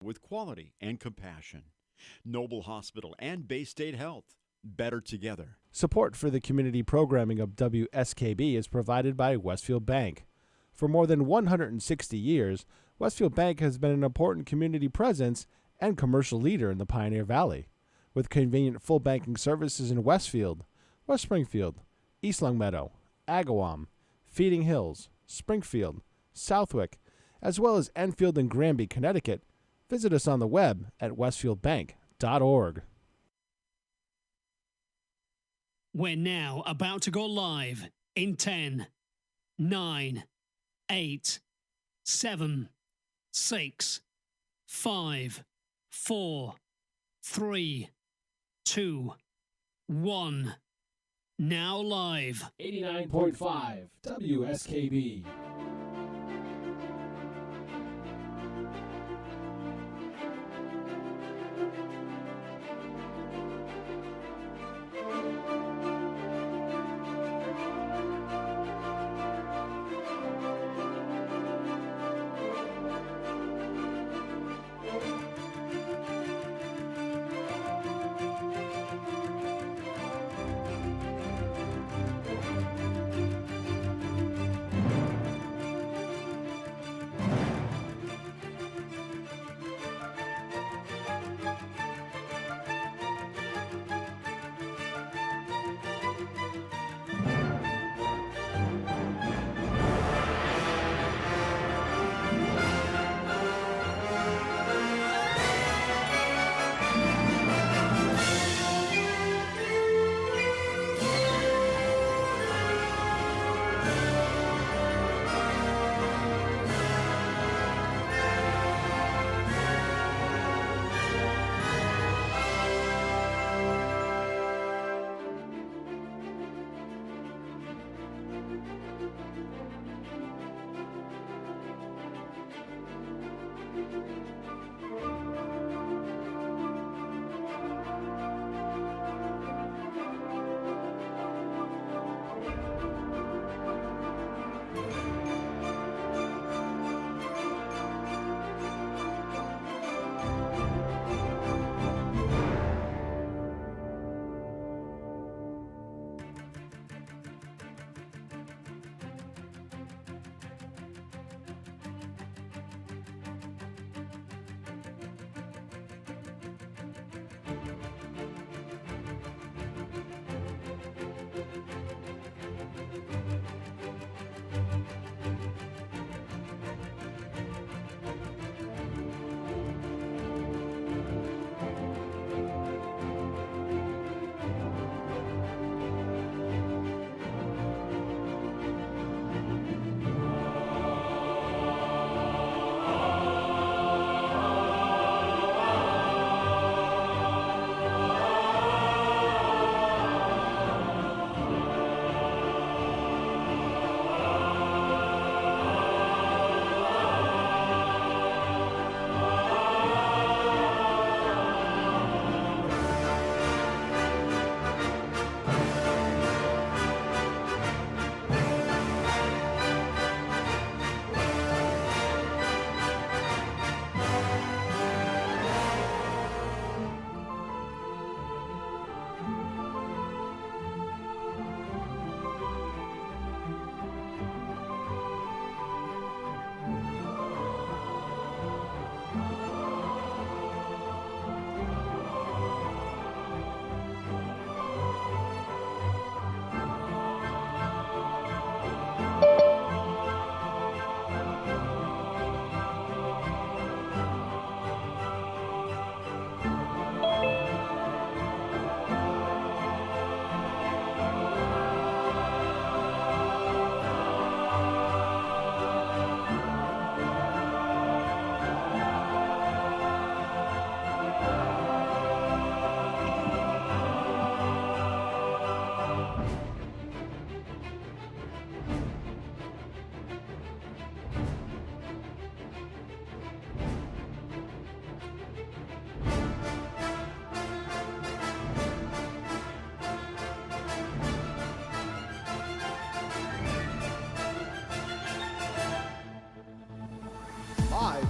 with quality and compassion. Noble Hospital and Bay State Health. Better together. Support for the community programming of WSKB is provided by Westfield Bank. For more than 160 years, Westfield Bank has been an important community presence and commercial leader in the Pioneer Valley. With convenient full banking services in Westfield, West Springfield, East Longmeadow, Agawam, Feeding Hills, Springfield, Southwick, as well as Enfield and Granby, Connecticut, visit us on the web at westfieldbank.org. We're now about to go live in 10, 9, 8, 7, 6, 5, 4, 3, 2, 1. Now live. 89.5 WSKB.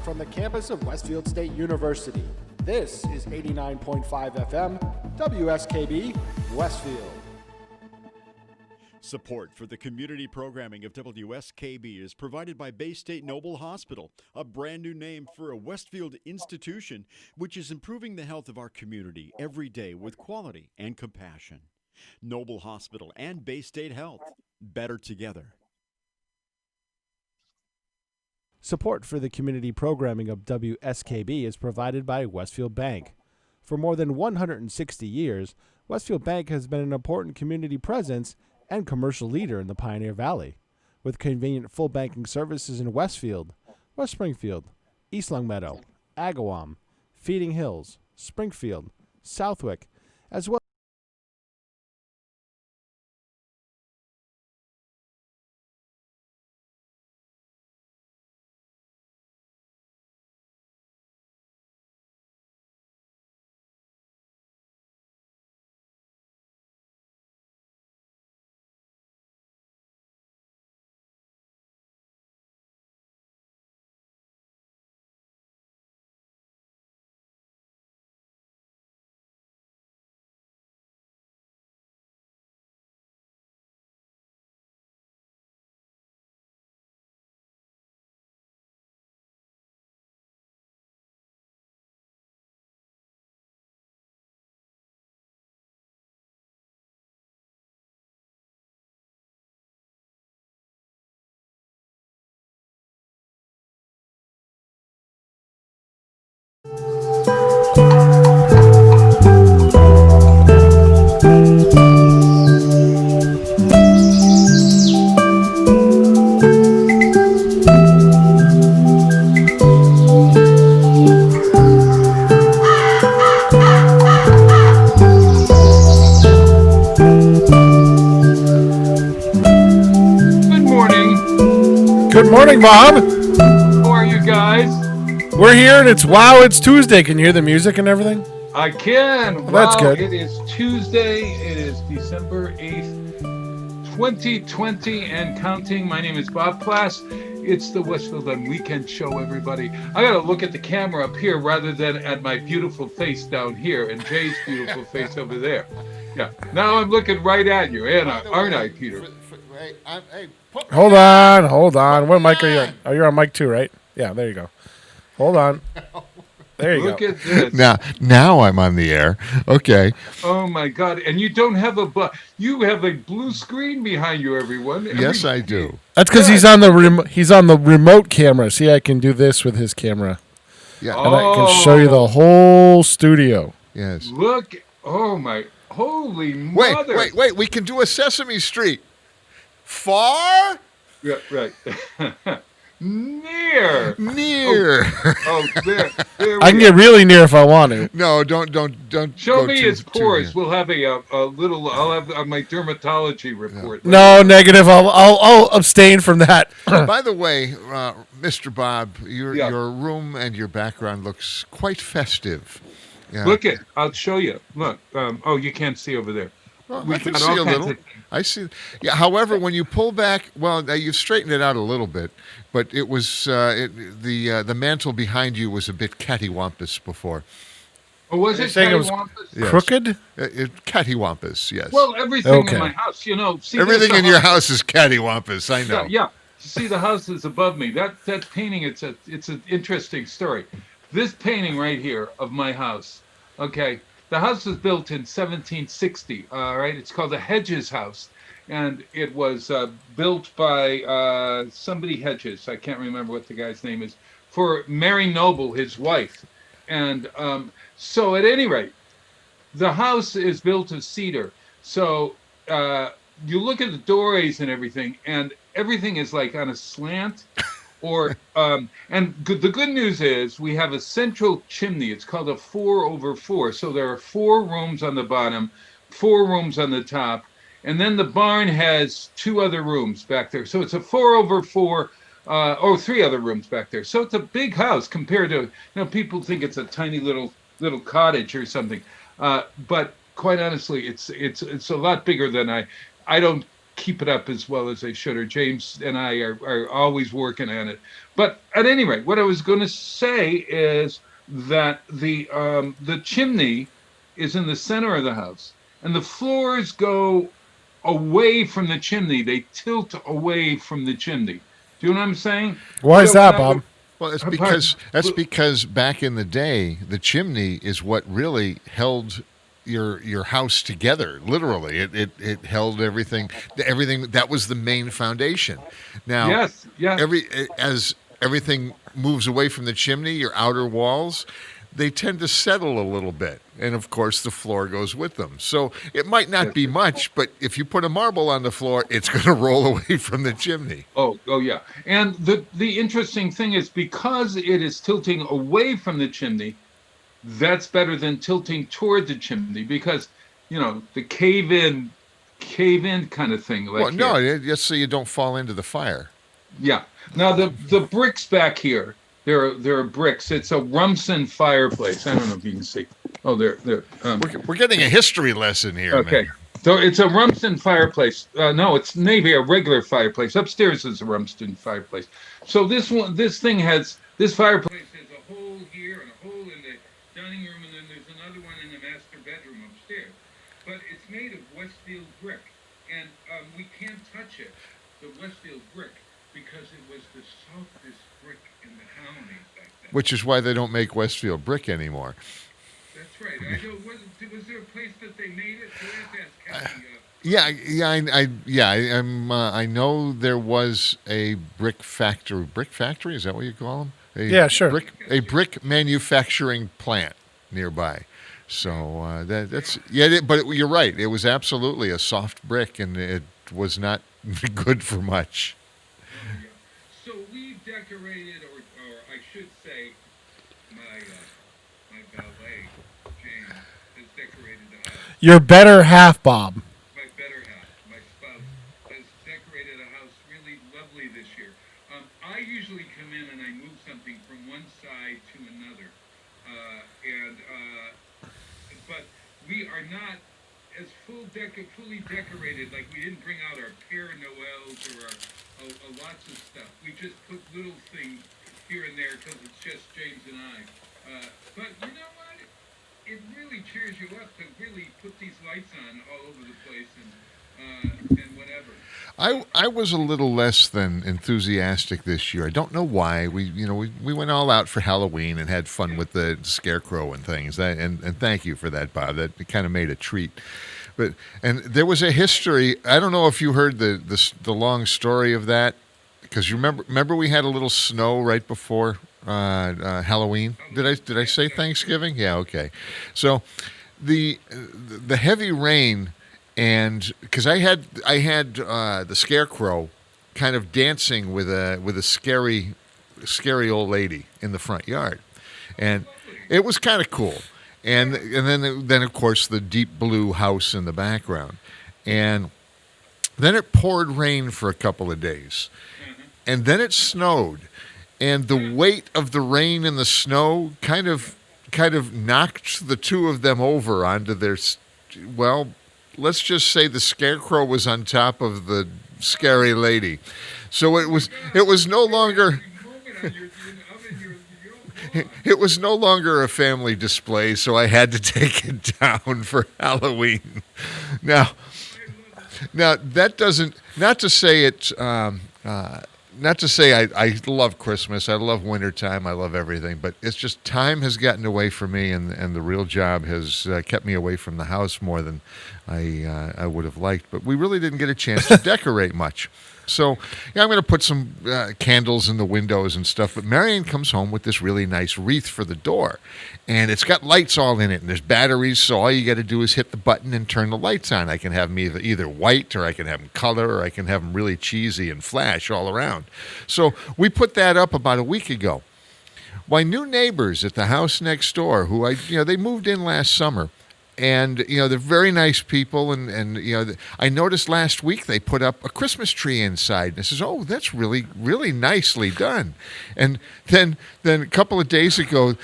from the campus of Westfield State University. This is 89.5 FM, WSKB, Westfield. Support for the community programming of WSKB is provided by Bay State Noble Hospital, a brand new name for a Westfield institution which is improving the health of our community every day with quality and compassion. Noble Hospital and Bay State Health, better together. Support for the community programming of WSKB is provided by Westfield Bank. For more than 160 years, Westfield Bank has been an important community presence and commercial leader in the Pioneer Valley, with convenient full banking services in Westfield, West Springfield, East Longmeadow, Agawam, Feeding Hills, Springfield, Southwick, as well. Good morning, Bob. How are you guys? We're here, and it's Tuesday. Can you hear the music and everything? I can. Well, that's good. It is Tuesday. It is December 8th, 2020 and counting. My name is Bob Plass. It's the Westfield on Weekend Show, everybody. I got to look at the camera up here rather than at my beautiful face down here and Jay's beautiful face over there. Yeah. Now I'm looking right at you, aren't I, Peter? Hold on. What mic are you on? Oh, you're on mic 2, right? Yeah, there you go. Hold on. There you Look go. at this. Now I'm on the air. Okay. Oh my God! And you don't have you have a blue screen behind you, everyone. Yes, I do. That's because he's on the remote camera. See, I can do this with his camera, Yeah. and I can show you the whole studio. Yes. Look! Oh my! Holy mother! Wait. We can do a Sesame Street. Far? Yeah, right. Near. Oh, there. I can get really near if I want to. No, don't. Show go me too, his pores. too We'll have a little. I'll have my dermatology report. No, negative. I'll abstain from that. By the way, Mr. Bob, your room and your background looks quite festive. Yeah. Look it. I'll show you. Look. You can't see over there. Well, I can see a little. I see. Yeah. However, when you pull back, you've straightened it out a little bit, but it was the mantle behind you was a bit cattywampus before. Oh, was it cattywampus? Yes. Crooked? Cattywampus, yes. Well, everything in my house, See, everything in your house is cattywampus. I know. Yeah. See, the house is above me. That painting. It's an interesting story. This painting right here of my house. Okay. The house was built in 1760, right? It's called the Hedges House, and it was built by somebody Hedges. I can't remember what the guy's name is, for Mary Noble, his wife. And so at any rate, the house is built of cedar. So you look at the doorways and everything is like on a slant. And the good news is we have a central chimney. It's called a 4/4. So there are 4 rooms on the bottom, 4 rooms on the top, and then the barn has 2 other rooms back there. So it's a 4/4, 3 other rooms back there. So it's a big house compared to, people think it's a tiny little cottage or something. But quite honestly, it's a lot bigger than I don't keep it up as well as they should, or James and I are always working on it. But at any rate, what I was going to say is that the chimney is in the center of the house, and the floors go away from the chimney. They tilt away from the chimney. Do you know what I'm saying? Why is that, Bob? Well, that's because back in the day, the chimney is what really held your house together. Literally, it held everything. That was the main foundation. Now, yes. As everything moves away from the chimney, your outer walls, they tend to settle a little bit, and of course the floor goes with them. So it might not be much, but if you put a marble on the floor, it's going to roll away from the chimney. Oh yeah. And the interesting thing is, because it is tilting away from the chimney, that's better than tilting toward the chimney, because the cave in kind of thing. Like just so you don't fall into the fire. Yeah. Now the bricks back here. There are bricks. It's a Rumson fireplace. I don't know if you can see. Oh, there. We're getting a history lesson here. Okay. Man. So it's a Rumson fireplace. No, it's maybe a regular fireplace. Upstairs is a Rumson fireplace. So this fireplace has a hole here and a hole in the dining room, and then there's another one in the master bedroom upstairs. But it's made of Westfield brick, and we can't touch it, the Westfield brick, because it was the softest brick in the county back then. Which is why they don't make Westfield brick anymore. That's right. I know. Was there a place that they made it? So I have to ask I know there was a brick factory. Brick factory, is that what you call them? Yeah, sure. A brick manufacturing plant nearby. So but you're right. It was absolutely a soft brick, and it was not good for much. So we decorated, or I should say, my valet, James, has decorated the house. Your better half, Bob. My better half, my spouse, has decorated a house really lovely this year. I usually come in and I move something from one side to another, but we are not as fully decorated. Like, we didn't bring out our Père Noëls or our lots of stuff. We just put little things here and there because it's just James and I. But you know what? It really cheers you up to really put these lights on all over the place and whatever. I was a little less than enthusiastic this year. I don't know why. We went all out for Halloween and had fun with the scarecrow and things. And thank you for that, Bob. That kind of made a treat. And there was a history. I don't know if you heard the long story of that, because you remember we had a little snow right before Halloween. Did I say Thanksgiving? Yeah, okay. So the heavy rain. And because I had the scarecrow kind of dancing with a scary old lady in the front yard, and it was kind of cool. And then of course the deep blue house in the background, and then it poured rain for a couple of days, and then it snowed, and the weight of the rain and the snow kind of knocked the two of them over onto their let's just say the scarecrow was on top of the scary lady. So it was no longer it was no longer a family display, so I had to take it down for Halloween. Now that doesn't, not to say I love Christmas, I love wintertime, I love everything, but it's just time has gotten away from me, and the real job has kept me away from the house more than I would have liked. But we really didn't get a chance to decorate much. So I'm going to put some candles in the windows and stuff. But Marion comes home with this really nice wreath for the door, and it's got lights all in it, and there's batteries. So all you got to do is hit the button and turn the lights on. I can have them either white, or I can have them color, or I can have them really cheesy and flash all around. So we put that up about a week ago. My new neighbors at the house next door, who they moved in last summer. And, they're very nice people. And I noticed last week they put up a Christmas tree inside. And I says, oh, that's really, really nicely done. And then a couple of days ago,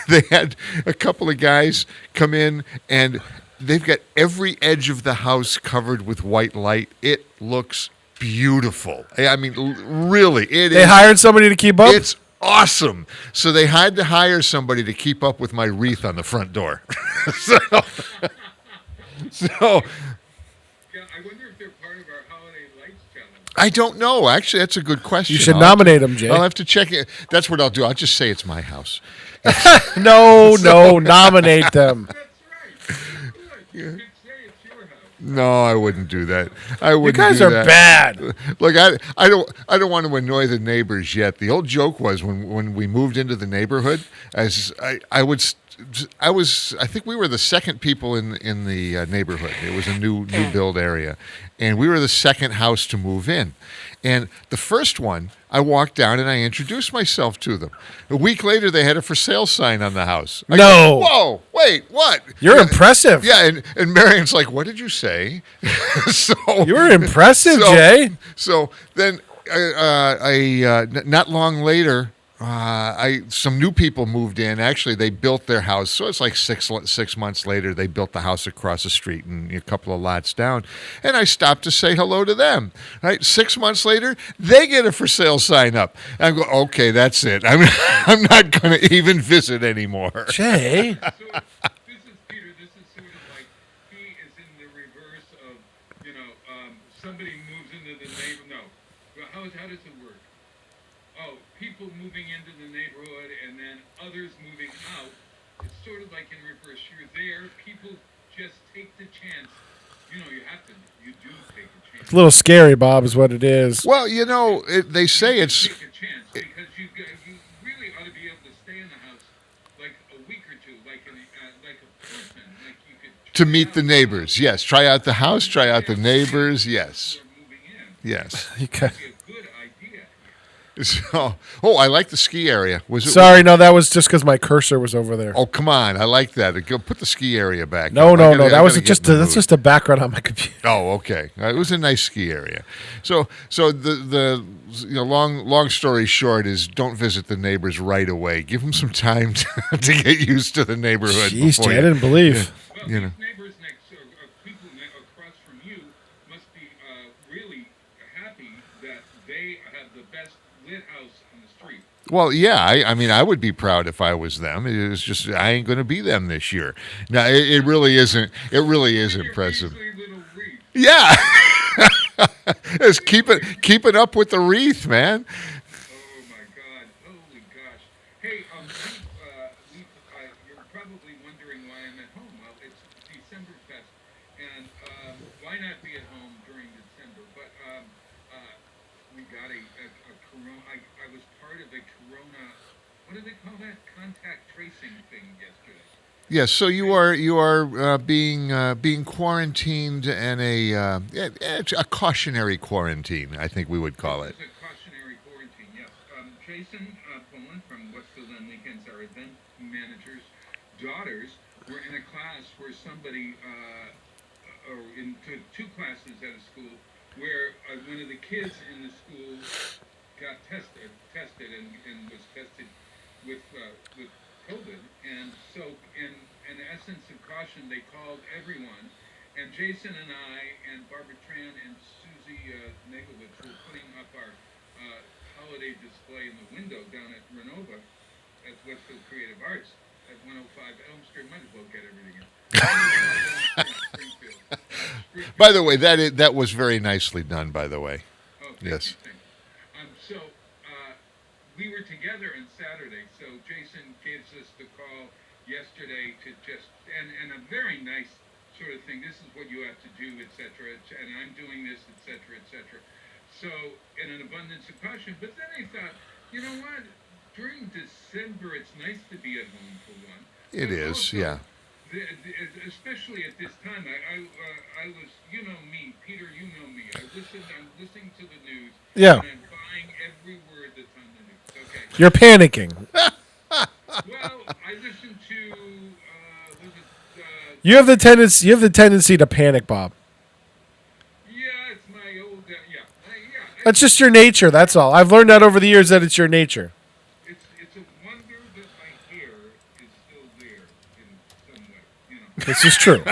they had a couple of guys come in and they've got every edge of the house covered with white light. It looks beautiful. I mean, really, They hired somebody to keep up? It's awesome. So they had to hire somebody to keep up with my wreath on the front door. so, Yeah, I wonder if they're part of our holiday lights challenge. I don't know. Actually, that's a good question. You should nominate them, Jay. I'll have to check it. That's what I'll do. I'll just say it's my house. No, nominate them. That's right. You could say it's your house. No, I wouldn't do that. I wouldn't. You guys do are that. bad. Look, I don't want to annoy the neighbors yet. The old joke was when we moved into the neighborhood, I think we were the second people in the neighborhood. It was a new build area, and we were the second house to move in. And the first one, I walked down and I introduced myself to them. A week later, they had a for sale sign on the house. I No. go, whoa, wait, what? You're impressive. Yeah, and Marion's like, what did you say? So You're impressive, Jay. So then, not long later, some new people moved in. Actually, they built their house. So it's like 6 months later, they built the house across the street and a couple of lots down. And I stopped to say hello to them. Right, 6 months later, they get a for sale sign up. And I go, okay, that's it. I'm not going to even visit anymore. Jay. So this is Peter. This is sort of like he is in the reverse of, somebody moves into the neighbor. No, how does it work? Oh, people moving into the neighborhood and then others moving out. It's sort of like in reverse. You're there. People just take the chance. You do take a chance. It's a little scary, Bob, is what it is. Well, they say it's. Take a chance because you really ought to be able to stay in the house like a week or two, like a person, like you could. To meet the neighbors, yes. Try out the house, try out the neighbors, yes. Moving in. Yes. Okay. Be a good idea. So, I like the ski area. Sorry, no, that was just because my cursor was over there. Oh, come on. I like that. Go put the ski area back. No, up. no, I gotta- no. I That was gotta get just in the that's mood. just a background on my computer. Oh, okay. It was a nice ski area. So the long story short is don't visit the neighbors right away. Give them some time to get used to the neighborhood. Jeez, before Jay, I you- didn't believe. Well, You know. these neighbors next, people across from you, must be really happy that they have the best lit house on the street. Well, yeah. I mean, I would be proud if I was them. It's just I ain't going to be them this year. Now, it really isn't. It really is Your impressive. measly little wreath. Yeah. It's keeping up with the wreath, man. Oh my God! Holy gosh! Hey, you're probably wondering why I'm at home. Well, it's December Fest, and why not be at home during December? But we got a corona. I was part of a corona. What do they call that? Contact tracing thing yesterday. Yes, so you are being quarantined and a cautionary quarantine, I think we would call it. It's a cautionary quarantine, yes. Jason Pullen from Westfield on Weekends, our event manager's daughters were in a class where somebody, or in two classes at a school, where one of the kids in the school got tested and was tested with COVID, and so in essence of caution, they called everyone, and Jason and I and Barbara Tran and Susie Nagovitz were putting up our holiday display in the window down at Renova at Westfield Creative Arts at 105 Elm Street. Might as well get everything in. By the way, that was very nicely done, by the way. Oh, Yes. So we were together on Saturday. So Jason gives us the call yesterday to just and a very nice sort of thing. This is what you have to do, etc. And I'm doing this, etc., etc. So in an abundance of caution. But then I thought, you know what? During December, it's nice to be at home for one. It But is, also, yeah. Especially at this time, I was, you know me, Peter, you know me. I'm listening to the news. Yeah. And I'm buying every word that's on the news. Okay. You're panicking. Well, I listened to, You have the tendency to panic, Bob. yeah, it's my old, yeah. That's just your nature. That's all. I've learned that over the years that it's your nature. It's a wonder that my hair is still there in some way, you know. This is true.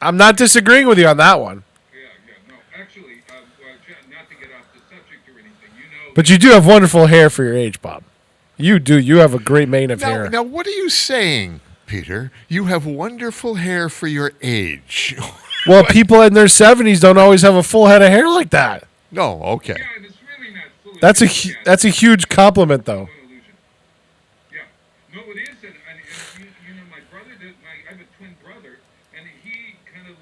I'm not disagreeing with you on that one. No, actually, not to get off the subject or anything, But you do have wonderful hair for your age, Bob. You do. You have a great mane of hair. Now, what are you saying, Peter? You have wonderful hair for your age. Well, people in their 70s don't always have a full head of hair like that. No, okay. Yeah, and it's really not fully. That's a huge compliment, though. Yeah, no, it is, and my brother I have a twin brother, and he kind of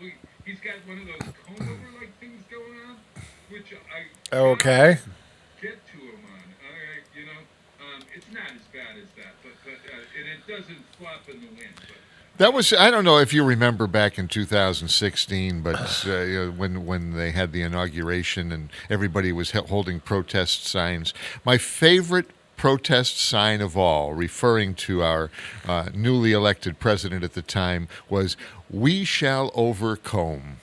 he's got one of those comb over like things going on, which I Okay. get to him on. It's not as bad as that, but and it doesn't flop in the wind. But That was, I don't know if you remember back in 2016, but when they had the inauguration and everybody was holding protest signs, my favorite protest sign of all, referring to our newly elected president at the time, was "We shall overcome."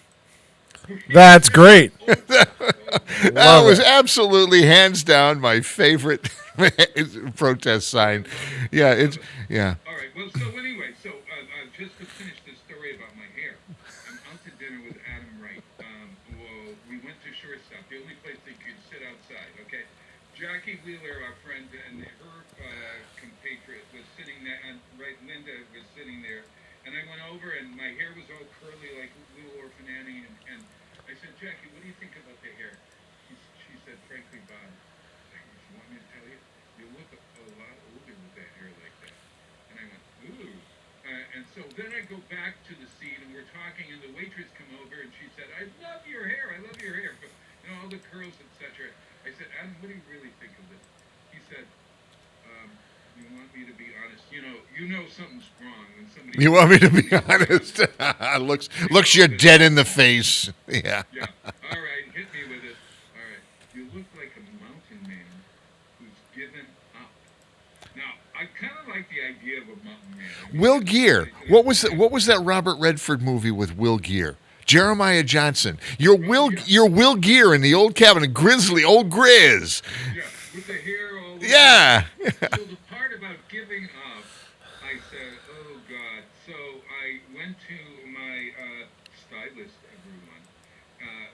That's great. That was absolutely hands down my favorite protest sign. Yeah, yeah. all right, well, so anyway, just to finish this story about my hair, I'm out to dinner with Adam Wright. Well, we went to Shortstop, the only place that you could sit outside. Okay, Jackie Wheeler, our friend, and her compatriot was sitting there, and Linda was sitting there, and I went over, and my hair was all curly like little orphan Annie, and I said, Jackie, what do you think about the hair? She said, frankly, Bob, you want me to tell you, you look a lot older with that hair like that. And I went, ooh. And so then I go back to the seat, and we're talking, and the waitress come over, and she said, I love your hair, but, all the curls, etc. I said, Adam, what do you really think of this? He said, you want me to be honest? You know something's wrong when somebody. You want me to be honest? looks you dead in the face. Yeah. Yeah. All right, hit me with it. All right, you look like a mountain man who's given up. Now, I kind of like the idea of a mountain man. Will Geer. What was that Robert Redford movie with Will Geer? Jeremiah Johnson. You're Will Geer in the old cabin, Grizzly, old Grizz. Yeah, with the hair all over. Yeah. So the part about giving up, I said, oh, God. So I went to my stylist, everyone,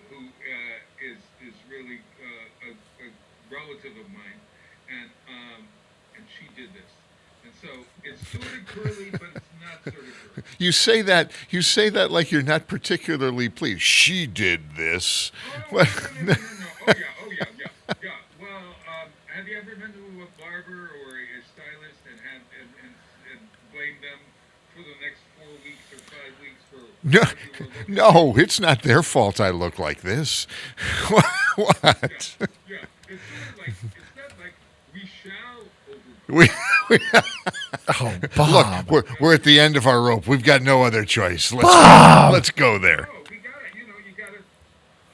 who is really a relative of mine, and she did this. And so it's sort of curly, but it's not sort of curly. You say that like you're not particularly pleased. She did this. No. Oh yeah. Well, have you ever been to a barber or a stylist and blamed them for the next 4 weeks or 5 weeks for? No, it's not their fault I look like this. What? Yeah. It's not like we shall overcome. Oh, Bob. Look, we're at the end of our rope. We've got no other choice. Let's go there. No, we gotta, you gotta.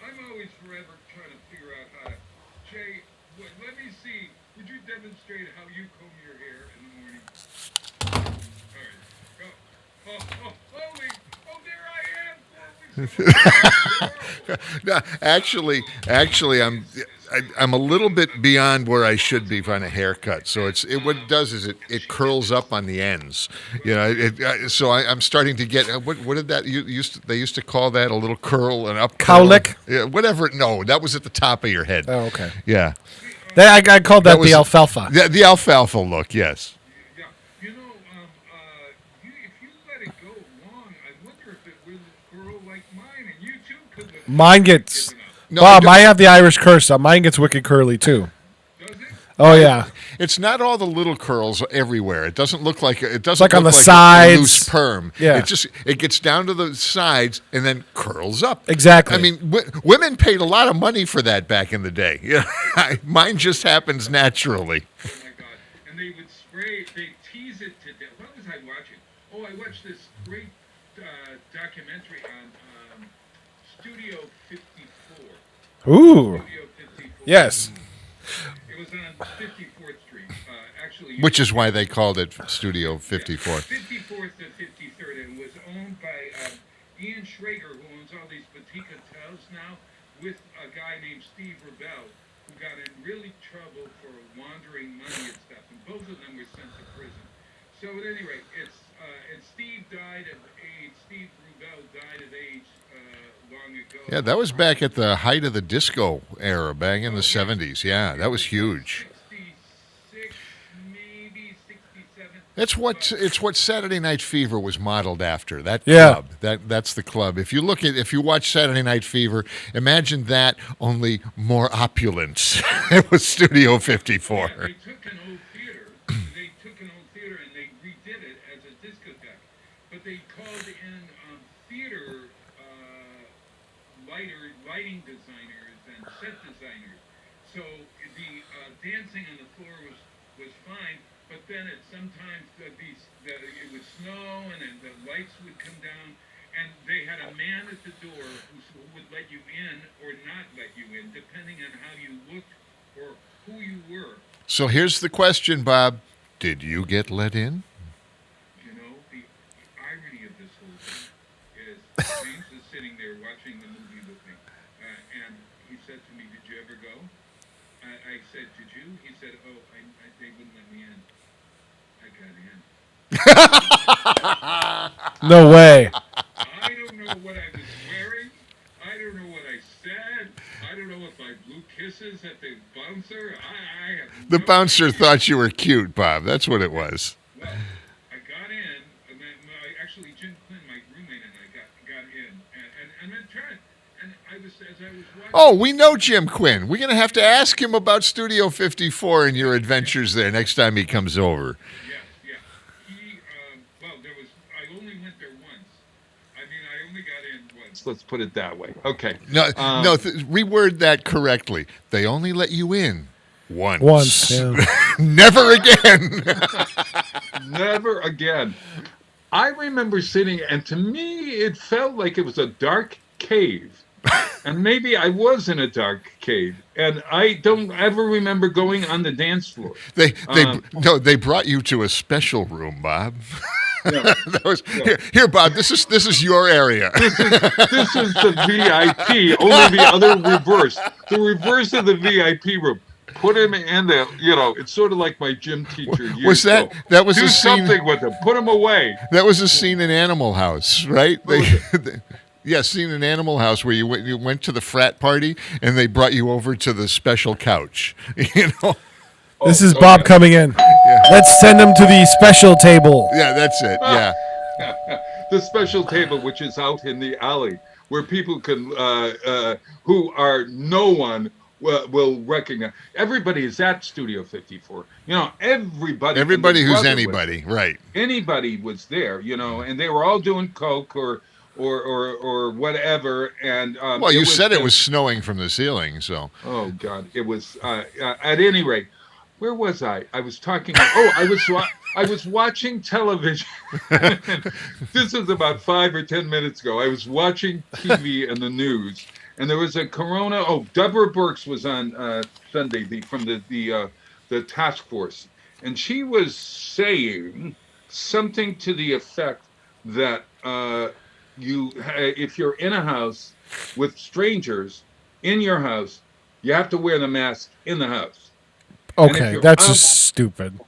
I'm always forever trying to figure out how to. Jay, let me see. Would you demonstrate how you comb your hair in the morning? All right, go. Holy! Oh, there I am. 4 weeks ago. No, actually, I'm a little bit beyond where I should be on a haircut. So what it does is it curls up on the ends. So I'm starting to get what did that they used to call that a little curl, an up Cowlick? Yeah, whatever. No, that was at the top of your head. Oh, okay. Yeah. I called that the alfalfa. The alfalfa look. Yes. Yeah, if you let it go long, I wonder if it will curl like mine, and you too could. Mine gets. No, Bob, I have the Irish curse. So mine gets wicked curly too. Does it? Oh yeah. It's not all the little curls everywhere. It doesn't look like like on the a sides. loose perm. Yeah. It gets down to the sides and then curls up. Exactly. I mean, women paid a lot of money for that back in the day. Yeah, mine just happens naturally. Oh my God! And they would they tease it to death. What was I watching? Oh, I watched this great documentary on Studio 54. Ooh. Studio 54. Yes. It was on 54th Street. Actually, Which is why they called it Studio 54. 54th to 53rd, and was owned by Ian Schrager, who owns all these boutique hotels now, with a guy named Steve Rebell, who got in really trouble for laundering money and stuff, and both of them were sent to prison. So at any rate, and Steve died of AIDS. Steve Rubel died of AIDS long Yeah, ago. that was back at the height of the disco era, back in the Oh yeah, 70s. Yeah, that it was was like huge. 66, maybe 67. It's what Saturday Night Fever was modeled after. That Yeah. club. That's the club. If you watch Saturday Night Fever, imagine that only more opulence. It was Studio 54. Yeah, they took an old theater and they redid it as a discotheque. But they called in theater lighting designers and set designers. So the dancing on the floor was fine, but then it sometimes it would snow and then the lights would come down, and they had a man at the door who would let you in or not let you in, depending on how you looked or who you were. So here's the question, Bob. Did you get let in? You know, the irony of this whole thing is James is sitting there watching the movie with me, and he said to me, "Did you ever go?" I said, "Did you?" He said, "Oh, they wouldn't let me in. I got in." No way. I don't know what I was wearing. I don't know what I said. I don't know if I blew kisses at the bouncer. I have The no bouncer idea. thought you were cute, Bob. That's what it was. Well, I got in, and then actually Jim Quinn, my roommate, and I got in, and then turned, and I was as I was watching. Oh, we know Jim Quinn. We're going to have to ask him about Studio 54 and your adventures there next time he comes over. Yes, yeah. He, well, I only went there once. I mean, I only got in once. Let's put it that way. Okay. No, reword that correctly. They only let you in once. Once. Yeah. Never again. Never again. I remember sitting, and to me, it felt like it was a dark cave. And maybe I was in a dark cave, and I don't ever remember going on the dance floor. They brought you to a special room, Bob. Yeah. Here, Bob. This is your area. This is the VIP. Only the other reverse. The reverse of the VIP room. Put him in there. You know, it's sort of like my gym teacher years Was that ago. that was Do a scene? something with him. Put him away. That was a scene in Animal House, right? Yeah, scene in Animal House where you went to the frat party and they brought you over to the special couch. You know. This is Bob coming in. Yeah. Let's send him to the special table. Yeah, that's it. Yeah. The special table, which is out in the alley, where people can, who are no one will recognize. Everybody is at Studio 54. You know, everybody. Everybody who's anybody, right? Anybody was there, you know, and they were all doing coke or whatever. And Well, you said it was snowing from the ceiling, so. Oh God, it was. At any rate, where was I? I was talking. Oh, I was watching television. This was about 5 or 10 minutes ago. I was watching TV and the news, and there was a corona. Oh, Deborah Burks was on Sunday from the task force, and she was saying something to the effect that if you're in a house with strangers in your house, you have to wear the mask in the house. Okay, that's just stupid.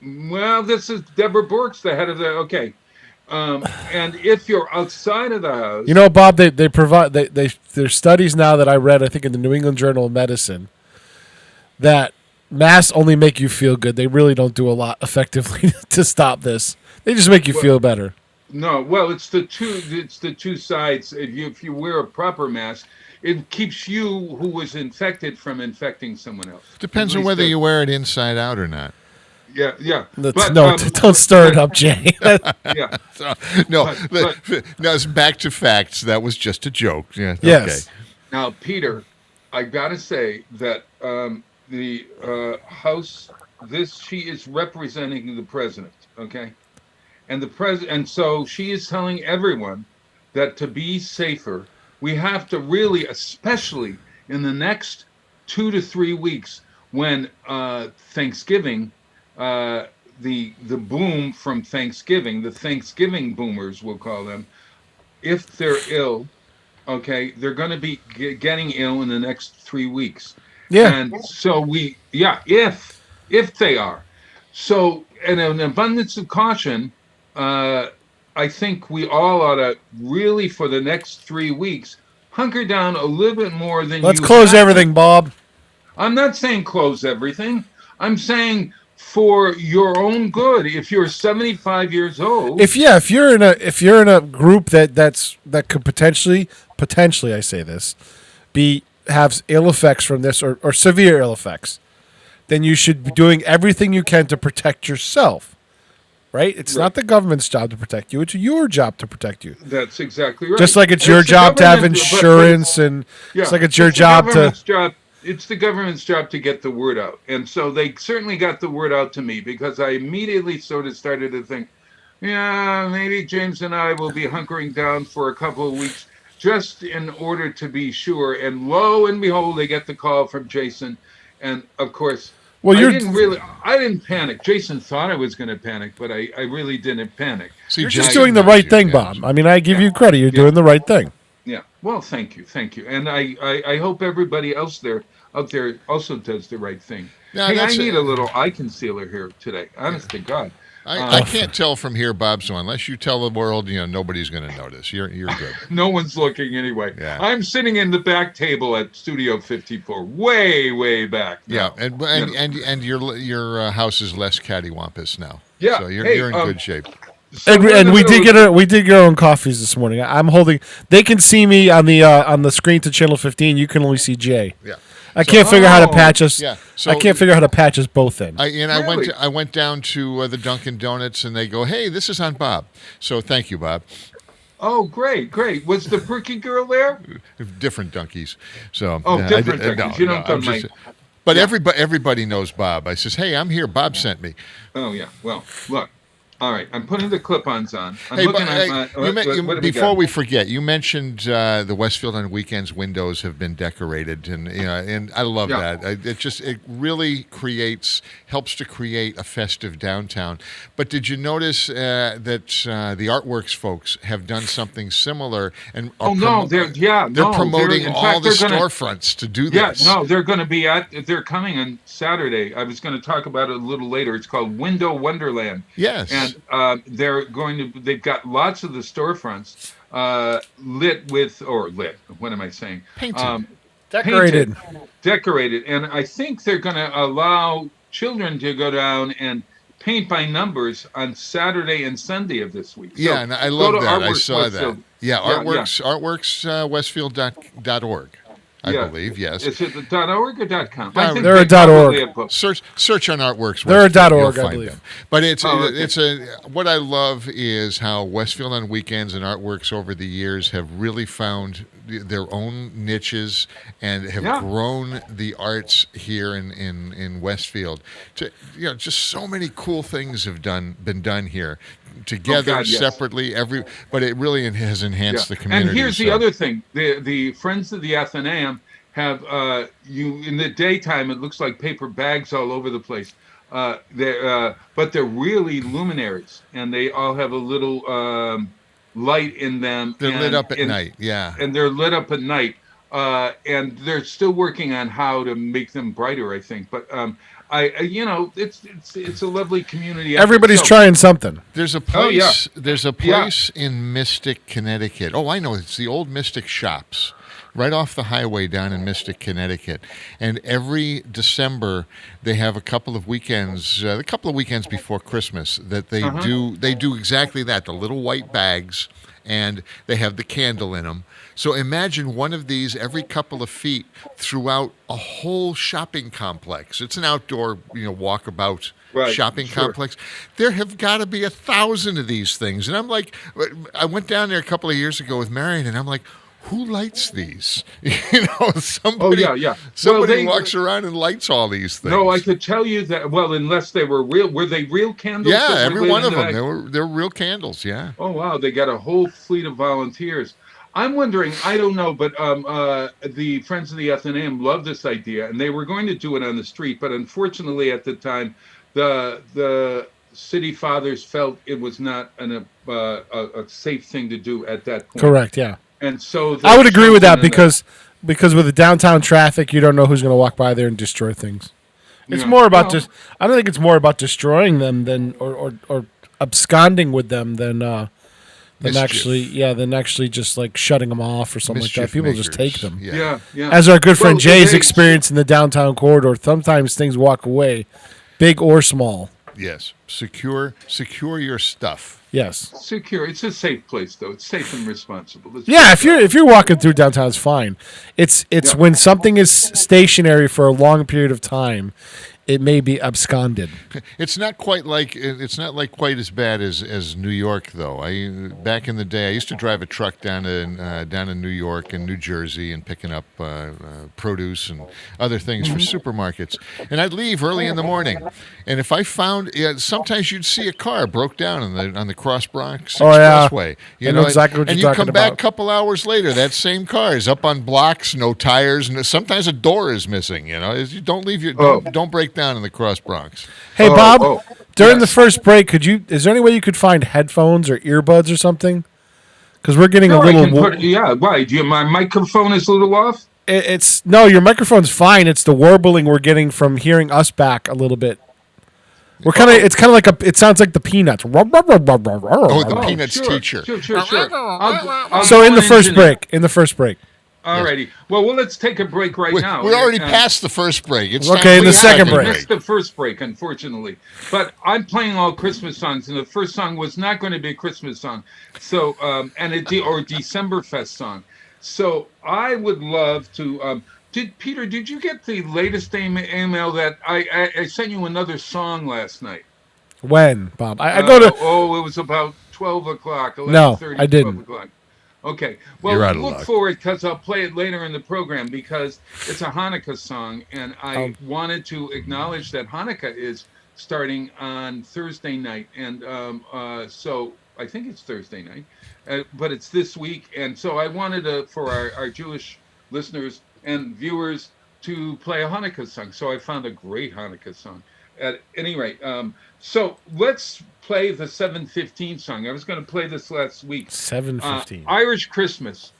Well, this is Deborah Burks, the head of the. Okay, and if you're outside of the house, You know, Bob, they provide there's studies now that I read, I think in the New England Journal of Medicine, that masks only make you feel good. They really don't do a lot effectively to stop this. They just make you feel better. No, well, it's the two sides. If you wear a proper mask, it keeps you who was infected from infecting someone else. Depends on whether you wear it inside out or not. Yeah. Don't stir it up, Jay. Yeah. So, no, no, it's back to facts. That was just a joke. Yeah. Okay. Yes. Now, Peter, I gotta say that the House, she is representing the president, okay, and so she is telling everyone that to be safer, we have to really, especially in the next 2 to 3 weeks, when Thanksgiving, the boom from Thanksgiving, the Thanksgiving boomers, we'll call them, if they're ill, okay, they're going to be getting ill in the next 3 weeks. Yeah. And so if they are, So, in an abundance of caution, I think we all ought to really, for the next 3 weeks, hunker down a little bit more than Let's you close have. everything, Bob. I'm not saying close everything. I'm saying for your own good. If you're 75 years old, If you're in a group that could potentially I say this, have ill effects from this or severe ill effects, then you should be doing everything you can to protect yourself. Right? It's not the government's job to protect you. It's your job to protect you. that's exactly right. Just like it's And your the job to have government- insurance, and yeah, it's like it's your the job to. government's job. It's the government's job to get the word out, and so they certainly got the word out to me because I immediately sort of started to think, yeah, maybe James and I will be hunkering down for a couple of weeks just in order to be sure. And lo and behold, they get the call from Jason, and of course. Well, I didn't panic. Jason thought I was going to panic, but I really didn't panic. See, You're Jason just doing the knows right you, thing, yes. Bob. I mean, I give Yeah. you credit. You're doing the right thing. Yeah. Well, thank you. And I hope everybody else out there also does the right thing. Yeah, hey, I that's need it. a little eye concealer here today. Honest to God. I can't tell from here, Bob. So unless you tell the world, nobody's going to notice. You're good. No one's looking anyway. Yeah. I'm sitting in the back table at Studio 54, way back. Now. Yeah, and your house is less cattywampus now. Yeah. So you're Hey, in good shape. So we're in And the we did middle we did get our own coffees this morning. I'm holding. They can see me on the screen to channel 15. You can only see Jay. Yeah. I can't figure out how to Oh, patch us. yeah. I can't figure out how to patch us both in. Really? I went down to the Dunkin' Donuts and they go, "Hey, this is on Bob." So thank you, Bob. Oh, great. Was the perky girl there? Different donkeys. So Different donkeys. You don't I'm tell me. just- But everybody knows Bob. I says, "Hey, I'm here. Bob sent me." Oh, yeah. Well, look. All right. I'm putting the clip-ons on. I'm Hey, looking but, at hey, my... what do before got? we forget, you mentioned the Westfield on Weekends windows have been decorated, and I love Yeah. that. It really helps to create a festive downtown. But did you notice that the Artworks folks have done something similar? And they're promoting all the storefronts to do this. Yeah, no, they're going to be they're coming on Saturday. I was going to talk about it a little later. It's called Window Wonderland. Yes. And they've got lots of the storefronts what am I saying? Painted. Decorated. And I think they're going to allow children to go down and paint by numbers on Saturday and Sunday of this week. Yeah, So and I love go to that. I Artworks saw Westfield. that. Yeah, Yeah, Artworks Westfield.org. I Yeah. believe, yes. Is it the .org or .com? No, I think they're a they probably .org. have both. Search on Artworks. They're a Westfield, .org, you'll I find believe. them. But it's okay. what I love is how Westfield on Weekends and Artworks over the years have really found their own niches and have grown the arts here in Westfield. Just so many cool things have been done here. Together, God, yes. separately, but it really has enhanced the community. And here's the other thing: the Friends of the Athenaeum have in the daytime it looks like paper bags all over the place. But they're really luminaries, and they all have a little light in them. They're lit up at night, yeah. And they're lit up at night, and they're still working on how to make them brighter, I think. But it's a lovely community. Everybody's trying something. There's a place. There's a place in Mystic, Connecticut. Oh, I know. It's the old Mystic Shops, right off the highway down in Mystic, Connecticut. And every December they have a couple of weekends before Christmas that they do exactly that. The little white bags, and they have the candle in them. So imagine one of these every couple of feet throughout a whole shopping complex. It's an outdoor, walkabout shopping complex. There have got to be 1,000 of these things. And I'm like, I went down there a couple of years ago with Marion, and I'm like, who lights these? Somebody walks around and lights all these things. No, I could tell you that. Well, unless they were real. Were they real candles? Yeah, every one of them. They're real candles. Yeah. Oh wow, they got a whole fleet of volunteers. I'm wondering, I don't know, but the Friends of the Athenaeum love this idea, and they were going to do it on the street, but unfortunately at the time, the city fathers felt it was not a safe thing to do at that point. Correct, yeah. And so I would agree with that because with the downtown traffic, you don't know who's going to walk by there and destroy things. It's Yeah. more about Well, just. I don't think it's more about destroying them than or absconding with them than Mischief. actually just like shutting them off or something like that. Mischief People just makers. take them. Yeah. Yeah. As our good friend Well, Jay's they- experienced in the downtown corridor, sometimes things walk away, big or small. Yes. Secure your stuff. Yes. Secure. It's a safe place, though. It's safe and responsible. Let's Yeah, put it if you're walking through downtown, it's fine. It's Yeah. when something is stationary for a long period of time, it may be absconded. It's not quite like quite as bad as New York though. Back in the day I used to drive a truck down in New York and New Jersey and picking up produce and other things for supermarkets. And I'd leave early in the morning, and if I found sometimes you'd see a car broke down on the Cross Bronx Oh, yeah. Expressway. I know exactly what and you're you come talking back about. a couple hours later, that same car is up on blocks, no tires, and sometimes a door is missing. You don't leave your don't break down in the Cross Bronx. Hey Bob, oh, during yes. the first break, is there any way you could find headphones or earbuds or something? Because we're getting a I little. can why? My microphone is a little off? It's no, your microphone's fine. It's the warbling we're getting from hearing us back a little bit. We're kind of. It's kind of like it sounds like the Peanuts. Oh, the Oh, Peanuts sure, teacher. Sure. I'll So go in the on first internet. break. Alrighty. Well, let's take a break right now. We're already And- past the first break. It's Okay, time in for the second We break. missed the first break, unfortunately. But I'm playing all Christmas songs, and the first song was not going to be a Christmas song, so or Decemberfest song. So I would love to. Did you get the latest email that I sent you another song last night? When, Bob? I go to. It was about 12 o'clock. No, 11:30, I didn't. 12 o'clock. Okay. Well, You're out of look luck. for it because I'll play it later in the program because it's a Hanukkah song, and I wanted to acknowledge that Hanukkah is starting on Thursday night, and so I think it's Thursday night, but it's this week, and so I wanted for our Jewish listeners and viewers to play a Hanukkah song. So I found a great Hanukkah song. At any rate, so let's play the 7:15 song. I was going to play this last week. 7:15. Irish Christmas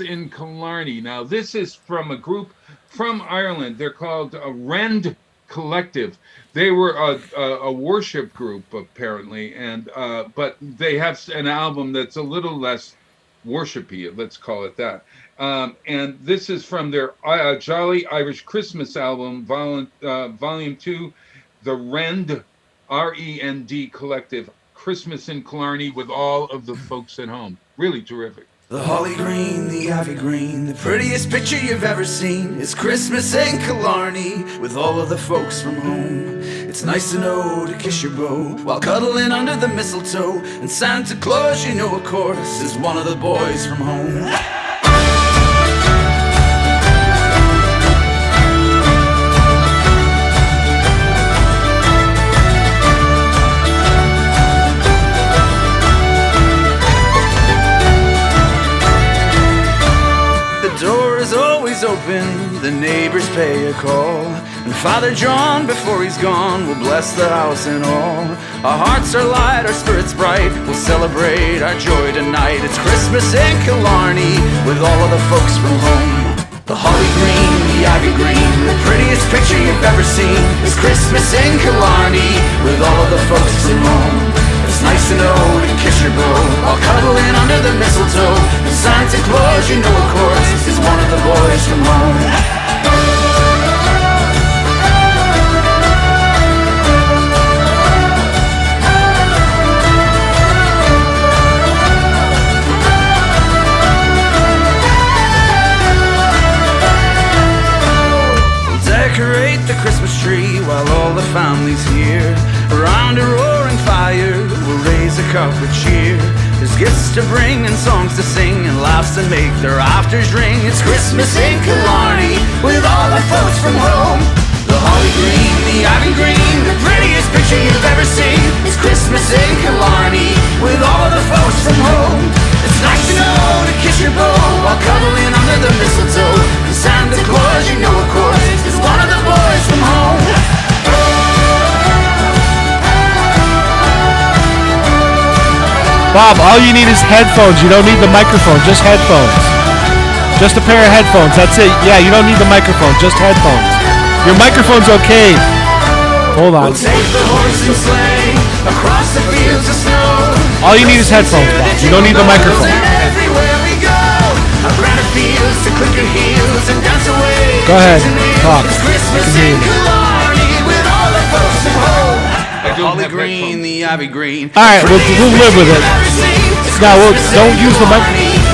in Killarney. Now, this is from a group from Ireland. They're called a Rend Collective. They were a worship group, apparently, and but they have an album that's a little less worshipy, let's call it that. And this is from their Jolly Irish Christmas album, Volume 2, the Rend, R-E-N-D Collective, Christmas in Killarney with all of the folks at home. Really terrific. The holly green, the ivy green, the prettiest picture you've ever seen. It's Christmas in Killarney with all of the folks from home. It's nice to know to kiss your beau while cuddling under the mistletoe. And Santa Claus, you know, of course, is one of the boys from home. The door is always open, the neighbors pay a call, and Father John, before he's gone, will bless the house and all. Our hearts are light, our spirits bright, we'll celebrate our joy tonight. It's Christmas in Killarney, with all of the folks from home. The holly green, the ivy green, the prettiest picture you've ever seen. It's Christmas in Killarney, with all of the folks from home. It's nice to know to kiss your beau while cuddling under the mistletoe. And Santa Claus, you know, of course, is one of the boys from home. We'll decorate the Christmas tree while all the family's here. Around a roaring fire, we'll raise a cup of cheer. There's gifts to bring and songs to sing and laughs to make the rafters ring. It's Christmas in Killarney with all the folks from home. The holly green, the ivy green, the prettiest picture you've ever seen. It's Christmas in Killarney with all of the folks from home. It's nice to know to kiss your beau while cuddling under the mistletoe. And Santa Claus, you know, of course, is one of the boys from home. Bob, all you need is headphones. You don't need the microphone, just headphones. Just a pair of headphones. That's it. Yeah, you don't need the microphone, just headphones. Your microphone's okay. Hold on. We'll take the horse and sleigh across the fields of snow. All you need is headphones, Bob. You don't need the microphone. Everywhere we go, around the fields to click your heels and dance away. Go ahead. Talk. It's Christmas I can hear in you. Killarney with all the folks from home. I don't Holly have green, headphones. the ivy green. All right, we'll live with it. Now, don't use the mic.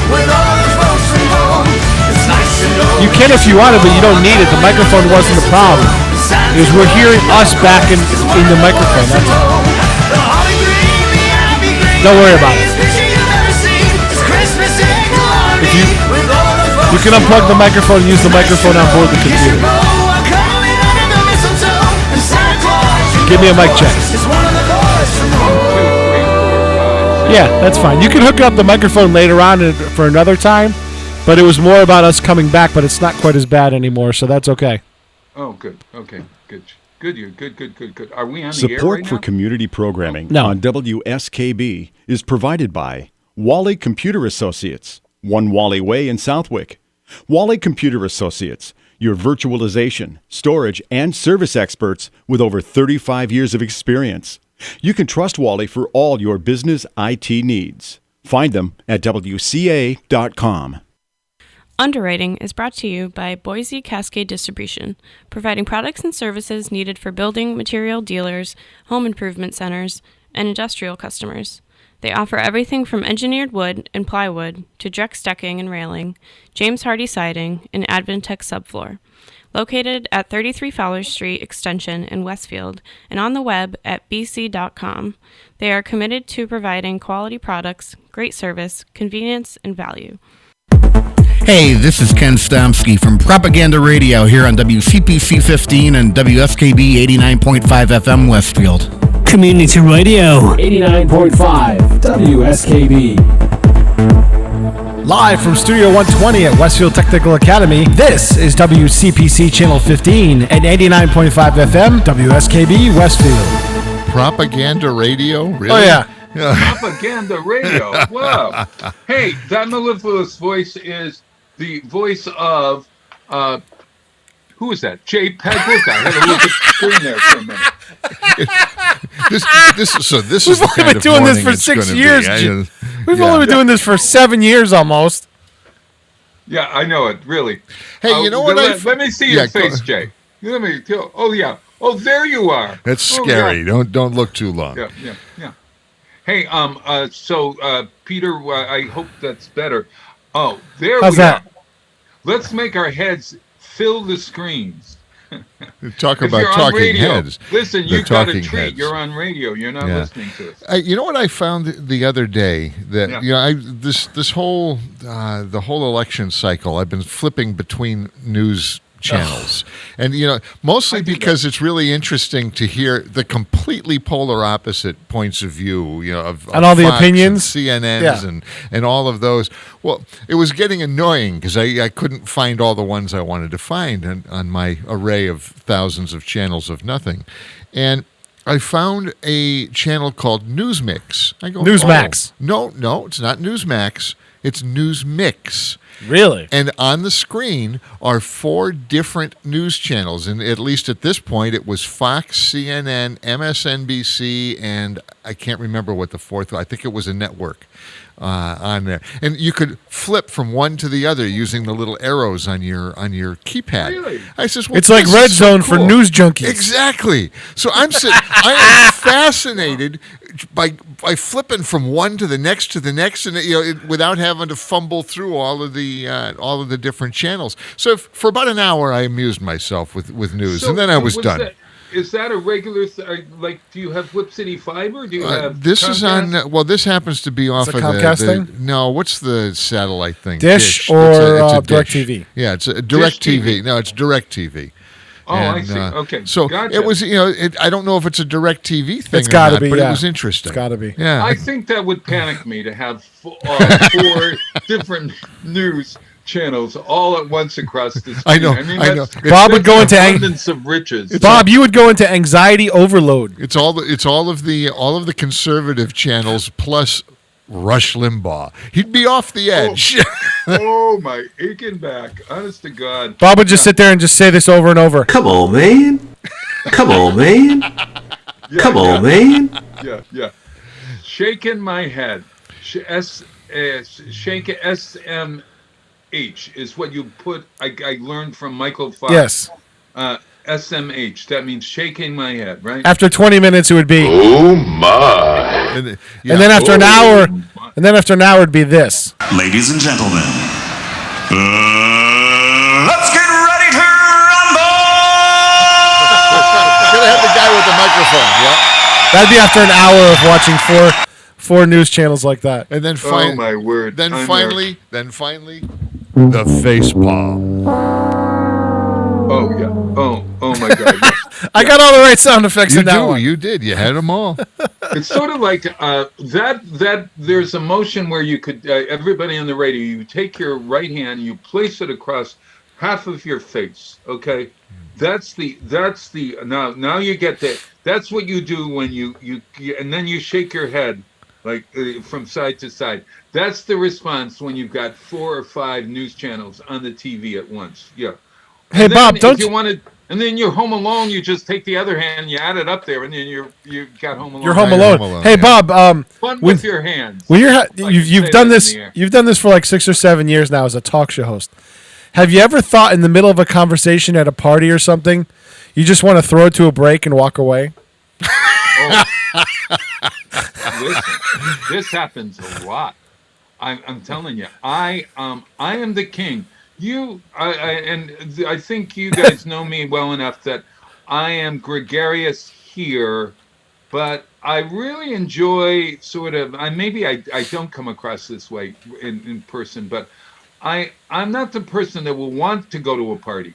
With all the folks from home. It's nice to know. You can if you want it, but you don't need it. The microphone wasn't a problem. It was we're hearing us back in the microphone. That's all. The holly green, the ivy green. Don't worry about it. If You can unplug the microphone and use the microphone on board the computer. Give me a mic check. Yeah, that's fine. You can hook up the microphone later on for another time, but it was more about us coming back, but it's not quite as bad anymore, so that's okay. Oh, good. Okay, good. Good. Are we on the air Support right for now? community programming No. on WSKB is provided by Wally Computer Associates, 1 Wally Way in Southwick. Wally Computer Associates, your virtualization, storage, and service experts with over 35 years of experience. You can trust Wally for all your business IT needs. Find them at WCA.com. Underwriting is brought to you by Boise Cascade Distribution, providing products and services needed for building material dealers, home improvement centers, and industrial customers. They offer everything from engineered wood and plywood to Drex decking and railing, James Hardy siding, and Advantech subfloor. Located at 33 Fowler Street Extension in Westfield and on the web at bc.com, they are committed to providing quality products, great service, convenience, and value. Hey, this is Ken Stomsky from Propaganda Radio here on WCPC 15 and WSKB 89.5 FM Westfield. Community Radio. 89.5 WSKB. Live from Studio 120 at Westfield Technical Academy, this is WCPC Channel 15 and 89.5 FM WSKB Westfield. Propaganda radio? Really? Oh, yeah. Propaganda radio. Wow. Hey, that mellifluous voice is the voice of who is that? Jay Pedwick. I had to look at the screen there for a minute. This We've is the only kind been of doing this morning for it's 6 gonna years. be. We've only been doing this for 7 years almost. Yeah, I know it. Really. Hey, you know what? Let me see your face, Jay. Let me. Oh yeah. Oh, there you are. That's Oh, scary. yeah. Don't look too long. Yeah. Hey, so Peter, I hope that's better. Oh, there How's we that? are. Let's make our heads fill the screens. Talk If about you're on talking radio, heads. listen, The you got a talking treat. heads. You're on radio. You're not Yeah. listening to us. You know what I found the other day that Yeah. this whole the whole election cycle. I've been flipping between news channels, and mostly because it's really interesting to hear the completely polar opposite points of view. Of And all the Fox opinions? and CNNs, Yeah. and all of those. Well, it was getting annoying because I couldn't find all the ones I wanted to find on my array of thousands of channels of nothing, and I found a channel called Newsmix. I go, Newsmax. Oh, no, it's not Newsmax. It's Newsmix. Really? And on the screen are 4 different news channels. And at least at this point, it was Fox, CNN, MSNBC, and I can't remember what the fourth was. I think it was a network on there. And you could flip from one to the other using the little arrows on your keypad. Really? I says, well, It's like this Red is so Zone for cool. news junkies. Exactly. So I am fascinated by flipping from one to the next, and without having to fumble through all of the different channels. So for about an hour, I amused myself with news, and then I was done. Is that a regular? Do you have Flip City Fiber? Do you have? This is Comcast? on. Well, this happens to be off a of Comcast the thing? No, what's the satellite thing? Dish It's or a DirecTV? Yeah, it's a DirecTV. TV. No, it's DirecTV. Oh, I see. Okay, So gotcha. it was, I don't know if it's a DirecTV thing. It's got to or not, be, but yeah. it was interesting. It's got to be. Yeah, I think that would panic me to have 4 different news channels all at once across the screen. I know. That's Bob would go an into abundance of riches. Bob, you would go into anxiety overload. It's all of the conservative channels plus Rush Limbaugh. He'd be off the edge. Oh, my aching back. Honest to God. Bob would just sit there and just say this over and over. Come on, man. Come on, man. Come on, man. Yeah. Shaking my head. Shake SMH is what you put. I learned from Michael Fox. Yes. SMH. That means shaking my head, right? After 20 minutes, it would be. Oh, my. And then after an hour, it'd be this. Ladies and gentlemen, let's get ready to rumble! Gonna have the guy with the microphone. Yeah. That'd be after an hour of watching four news channels like that. And then oh my word! Then finally, the face palm. Oh yeah. Oh my God. Yes. I got all the right sound effects in that one. You did. You had them all. It's sort of like that. There's a motion where you could everybody on the radio. You take your right hand, you place it across half of your face. Okay, that's the now you get that. That's what you do when you and then you shake your head like from side to side. That's the response when you've got 4 or 5 news channels on the TV at once. Yeah. Hey, Bob, don't you want to? And then you're home alone. You just take the other hand, you add it up there, and then you got home alone. You're home alone. Hey, yeah. Bob. Fun with your hands. When you've done this. You've done this for like 6 or 7 years now as a talk show host. Have you ever thought in the middle of a conversation at a party or something, you just want to throw it to a break and walk away? Oh. Listen, this happens a lot. I'm telling you, I am the king. I think you guys know me well enough that I am gregarious here, but I really enjoy sort of. I don't come across this way in person, but I'm not the person that will want to go to a party.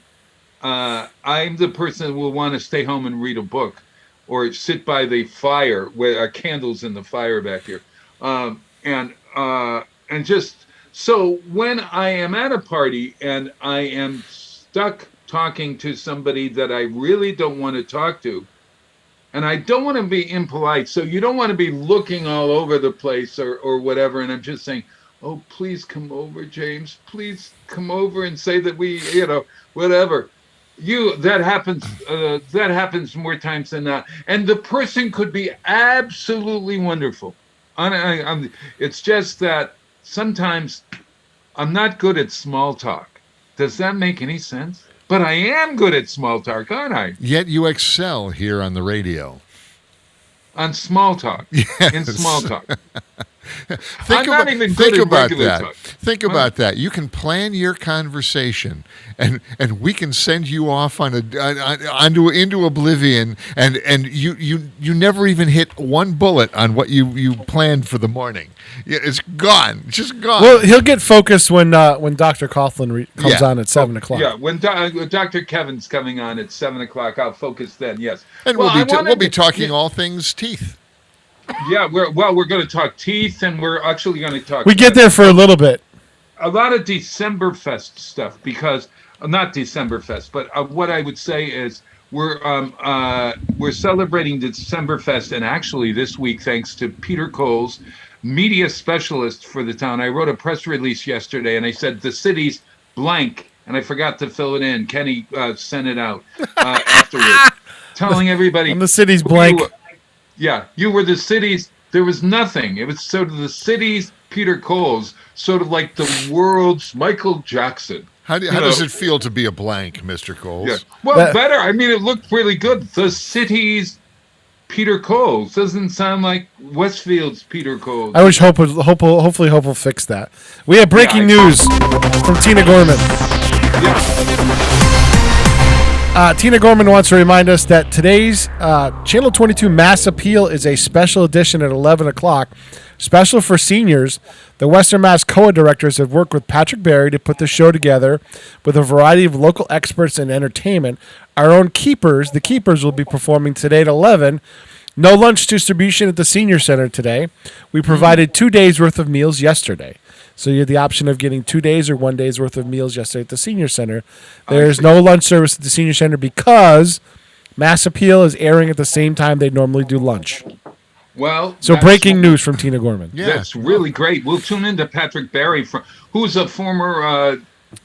I'm the person that will want to stay home and read a book, or sit by the fire where candles in the fire back here, and just. So when I am at a party and I am stuck talking to somebody that I really don't want to talk to, and I don't want to be impolite, so you don't want to be looking all over the place or whatever, and I'm just saying, oh, please come over, James. Please come over and say that we, whatever. That happens more times than not. And the person could be absolutely wonderful. It's just that sometimes I'm not good at small talk. Does that make any sense? But I am good at small talk, aren't I? Yet you excel here on the radio. On small talk. Yes. In small talk. Think about that. Talk. Think about that. You can plan your conversation, and we can send you off into oblivion, and you never even hit one bullet on what you planned for the morning. It's gone. It's just gone. Well, he'll get focused when Dr. Coughlin comes on at 7 o'clock. Yeah, when Dr. Kevin's coming on at 7 o'clock, I'll focus then. Yes, and we'll be talking all things teeth. Yeah, we're going to talk teeth, and we're actually going to talk. We get there for a little bit. A lot of Decemberfest stuff, because not Decemberfest, but what I would say is we're celebrating Decemberfest, and actually this week, thanks to Peter Coles, media specialist for the town, I wrote a press release yesterday, and I said the city's blank, and I forgot to fill it in. Kenny sent it out afterwards, telling everybody. And the city's blank. You were the city's. There was nothing. It was sort of the city's Peter Coles, sort of like the world's Michael Jackson. How does it feel to be a blank, Mr. Coles? Yeah. Well, better. I mean, it looked really good. The city's Peter Coles doesn't sound like Westfield's Peter Coles. I wish hopefully Hope will fix that. We have breaking news from Tina Gorman. Tina Gorman wants to remind us that today's Channel 22 Mass Appeal is a special edition at 11 o'clock. Special for seniors. The Western Mass COA directors have worked with Patrick Berry to put the show together with a variety of local experts in entertainment. Our own Keepers, the Keepers, will be performing today at 11. No lunch distribution at the Senior Center today. We provided 2 days' worth of meals yesterday. So you had the option of getting 2 days or 1 day's worth of meals yesterday at the Senior Center. There's no lunch service at the Senior Center because Mass Appeal is airing at the same time they normally do lunch. Well, So breaking news from Tina Gorman. Yeah. That's really great. We'll tune into Patrick Barry, who's a former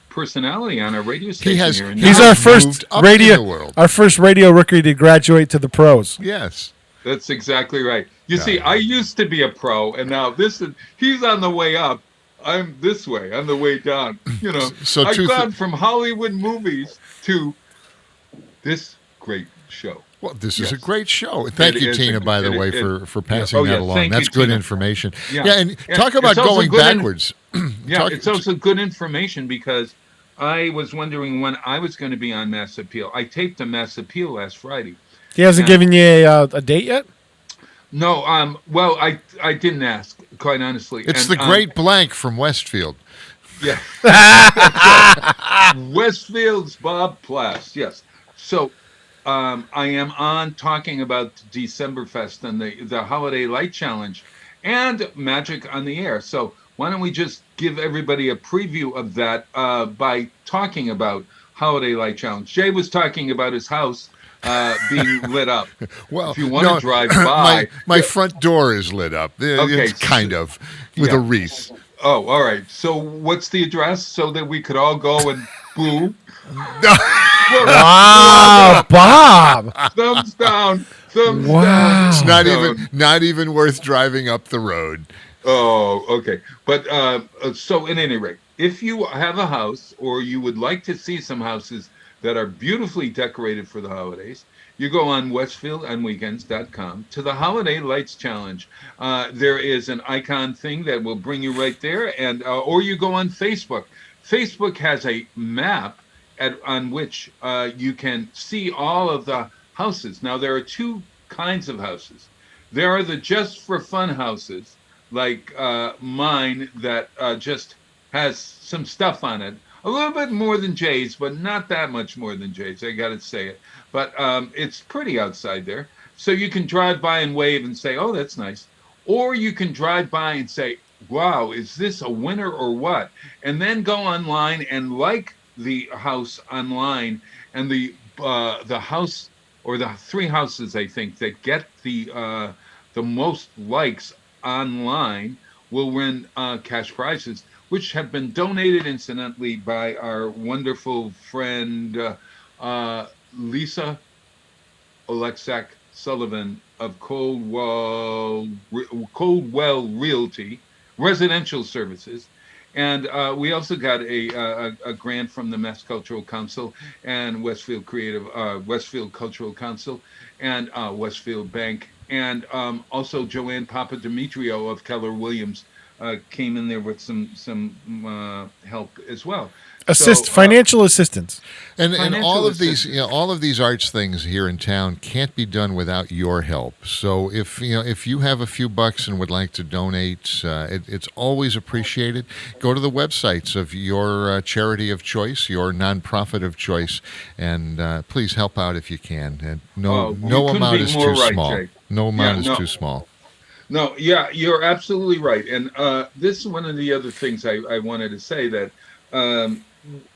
personality on a radio station here. He's our first radio rookie to graduate to the pros. Yes. That's exactly right. You see, I used to be a pro, and now he's on the way up. I'm this way, on the way down. You know, I've gone from Hollywood movies to this great show. Well, this is a great show. Thank you, Tina, by the way, for passing that along. Thank That's you, good Tina. information. Yeah, and talk about going backwards. It's also good information because I was wondering when I was going to be on Mass Appeal. I taped a Mass Appeal last Friday. He hasn't given you a date yet? No, well, I didn't ask, quite honestly. It's the great blank from Westfield. Yeah. Westfield's Bob Plass, yes. So I am on talking about Decemberfest and the Holiday Light Challenge and Magic on the Air. So why don't we just give everybody a preview of that by talking about Holiday Light Challenge. Jay was talking about his house being lit up. Well, if you want to drive by, my front door is lit up. Okay, it's kind of with a wreath. Oh, all right. So what's the address so that we could all go and boo? Wow, Bob! Thumbs down. Thumbs down. It's not even worth driving up the road. Oh, okay. But so at any rate, if you have a house or you would like to see some houses that are beautifully decorated for the holidays, you go on westfieldonweekends.com to the Holiday Lights Challenge. There is an icon thing that will bring you right there, and or you go on Facebook. Facebook has a map on which you can see all of the houses. Now, there are two kinds of houses. There are the just for fun houses, like mine, that just has some stuff on it. A little bit more than Jay's, but not that much more than Jay's, I got to say it. But it's pretty outside there. So you can drive by and wave and say, oh, that's nice. Or you can drive by and say, wow, is this a winner or what? And then go online and like the house online. And the house, or the three houses, I think, that get the most likes online will win cash prizes, which have been donated, incidentally, by our wonderful friend Lisa Alexak Sullivan of Coldwell Realty Residential Services. And we also got a grant from the Mass Cultural Council and Westfield Cultural Council and Westfield Bank. And also Joanne Papademetrio of Keller Williams came in there with some help as well. Financial assistance, and all of these, all of these arts things here in town can't be done without your help. So if you have a few bucks and would like to donate, it's always appreciated. Go to the websites of your charity of choice, your nonprofit of choice, and please help out if you can. And no amount is too small. Jay. No amount is too small. No, yeah, you're absolutely right. And this is one of the other things I wanted to say, that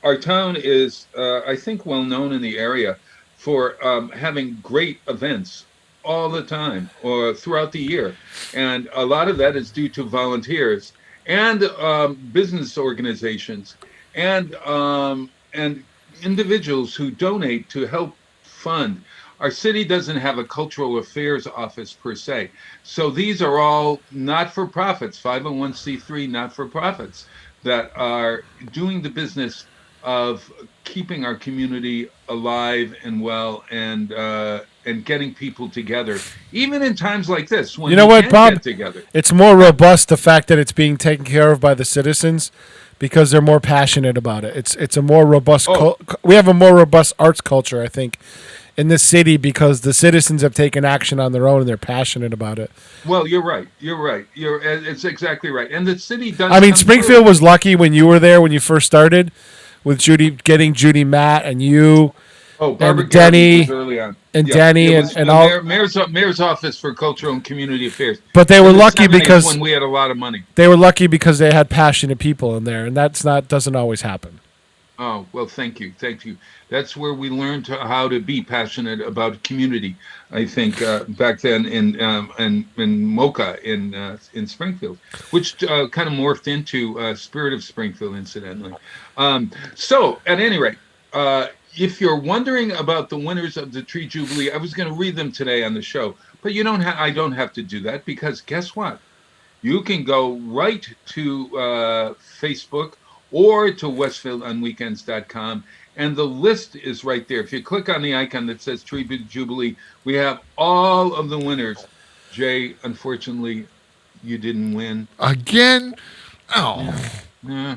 our town is, I think, well known in the area for having great events all the time or throughout the year. And a lot of that is due to volunteers and business organizations and individuals who donate to help fund. Our city doesn't have a cultural affairs office per se. So these are all not-for-profits, 501c3 not-for-profits that are doing the business of keeping our community alive and well and getting people together, even in times like this when we can't get together. It's more robust, the fact that it's being taken care of by the citizens, because they're more passionate about it. It's a more robust. We have a more robust arts culture, I think, in this city, because the citizens have taken action on their own and they're passionate about it. Well, you're right. It's exactly right. And the city does. I mean, Springfield was lucky when you were there when you first started, with getting Judy Matt and you. Oh, Barbara and Denny was early on. And Denny and all. Mayor's Office for Cultural and Community Affairs. But they were lucky because when we had a lot of money. They were lucky because they had passionate people in there, and doesn't always happen. Oh, well, thank you. Thank you. That's where we learned how to be passionate about community. I think back then in Mocha in Springfield, which kind of morphed into Spirit of Springfield, incidentally. So, at any rate, if you're wondering about the winners of the Tree Jubilee, I was going to read them today on the show, but you don't. I don't have to do that because guess what? You can go right to Facebook or to westfieldonweekends.com, and the list is right there. If you click on the icon that says Tree Jubilee, we have all of the winners. Jay, unfortunately, you didn't win. Again? Oh. No.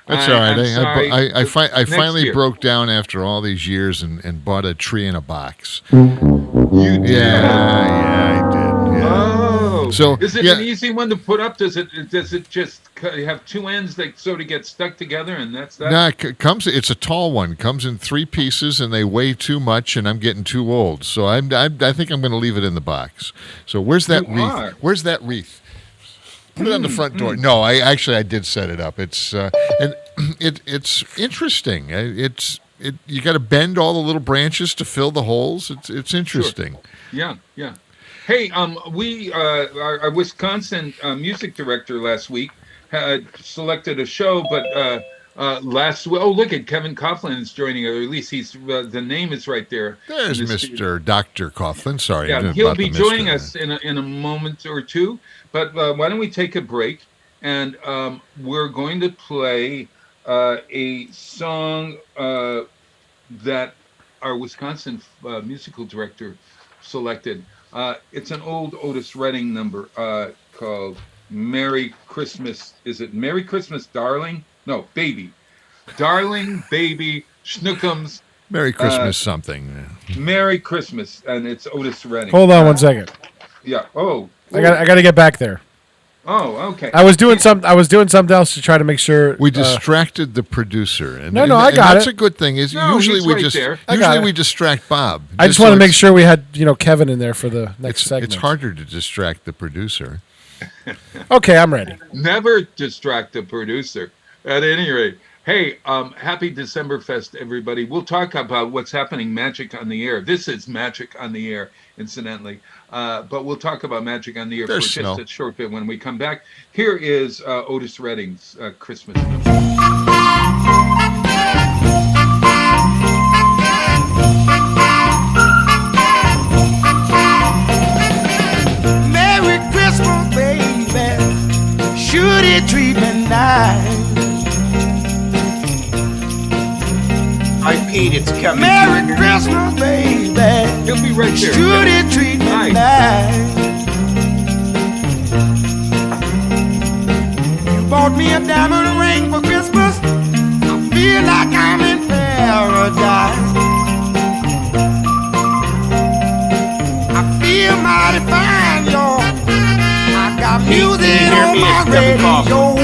That's all right. I'm sorry. I finally year. broke down after all these years and bought a tree in a box. You did? Yeah, I did. Yeah. Oh, so is it an easy one to put up? Does it just have two ends that sort of get stuck together, and that's that? No, it's a tall one. Comes in 3 pieces, and they weigh too much, and I'm getting too old. So I think I'm going to leave it in the box. So where's that wreath? Where's that wreath? Put it on the front door. No, I did set it up. It's and it's interesting. You got to bend all the little branches to fill the holes. It's interesting. Sure. Yeah. Hey, our Wisconsin music director last week had selected a show, but last week, look at Kevin Coughlin is joining, or at least he's the name is right there. There's Mr. Dr. Coughlin. Sorry, yeah, he'll be joining us in a moment or two. But why don't we take a break, and we're going to play a song that our Wisconsin musical director selected. It's an old Otis Redding number called Merry Christmas. Is it Merry Christmas, Darling? No, Baby. Darling, Baby, Schnookums. Merry Christmas something. Merry Christmas, and it's Otis Redding. Hold on 1 second. Yeah. Oh. I got to get back there. Oh, okay. I was doing something else to try to make sure we distracted the producer. And, I got it. That's a good thing. Usually we distract Bob. I just want to make sure we had Kevin in there for the next segment. It's harder to distract the producer. Okay, I'm ready. Never distract the producer. At any rate, hey, happy Decemberfest, everybody. We'll talk about what's happening, Magic on the Air. This is Magic on the Air, incidentally. But we'll talk about Magic on the Air for just a short bit when we come back. Here is Otis Redding's Christmas number. Merry Christmas, baby. Should it treat me nice? I Pete, it's Kevin. Merry Christmas, baby. He'll be right there. Should it treat me nice? You bought me a diamond ring for Christmas. I feel like I'm in paradise. I feel mighty fine, y'all. I got music on my radio.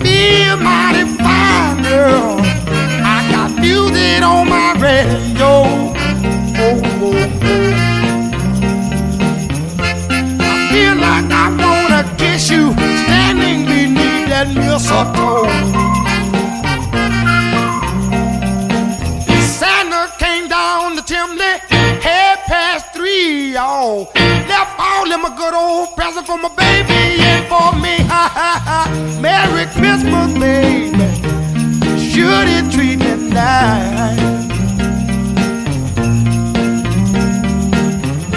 Feel mighty fine, girl. I got music on my radio. I feel like I wanna kiss you, standing beneath that mistletoe. Santa came down the chimney, 3:30, y'all. Left all them a good old present for my baby and for me. Merry Christmas, baby. Should it treat me nice?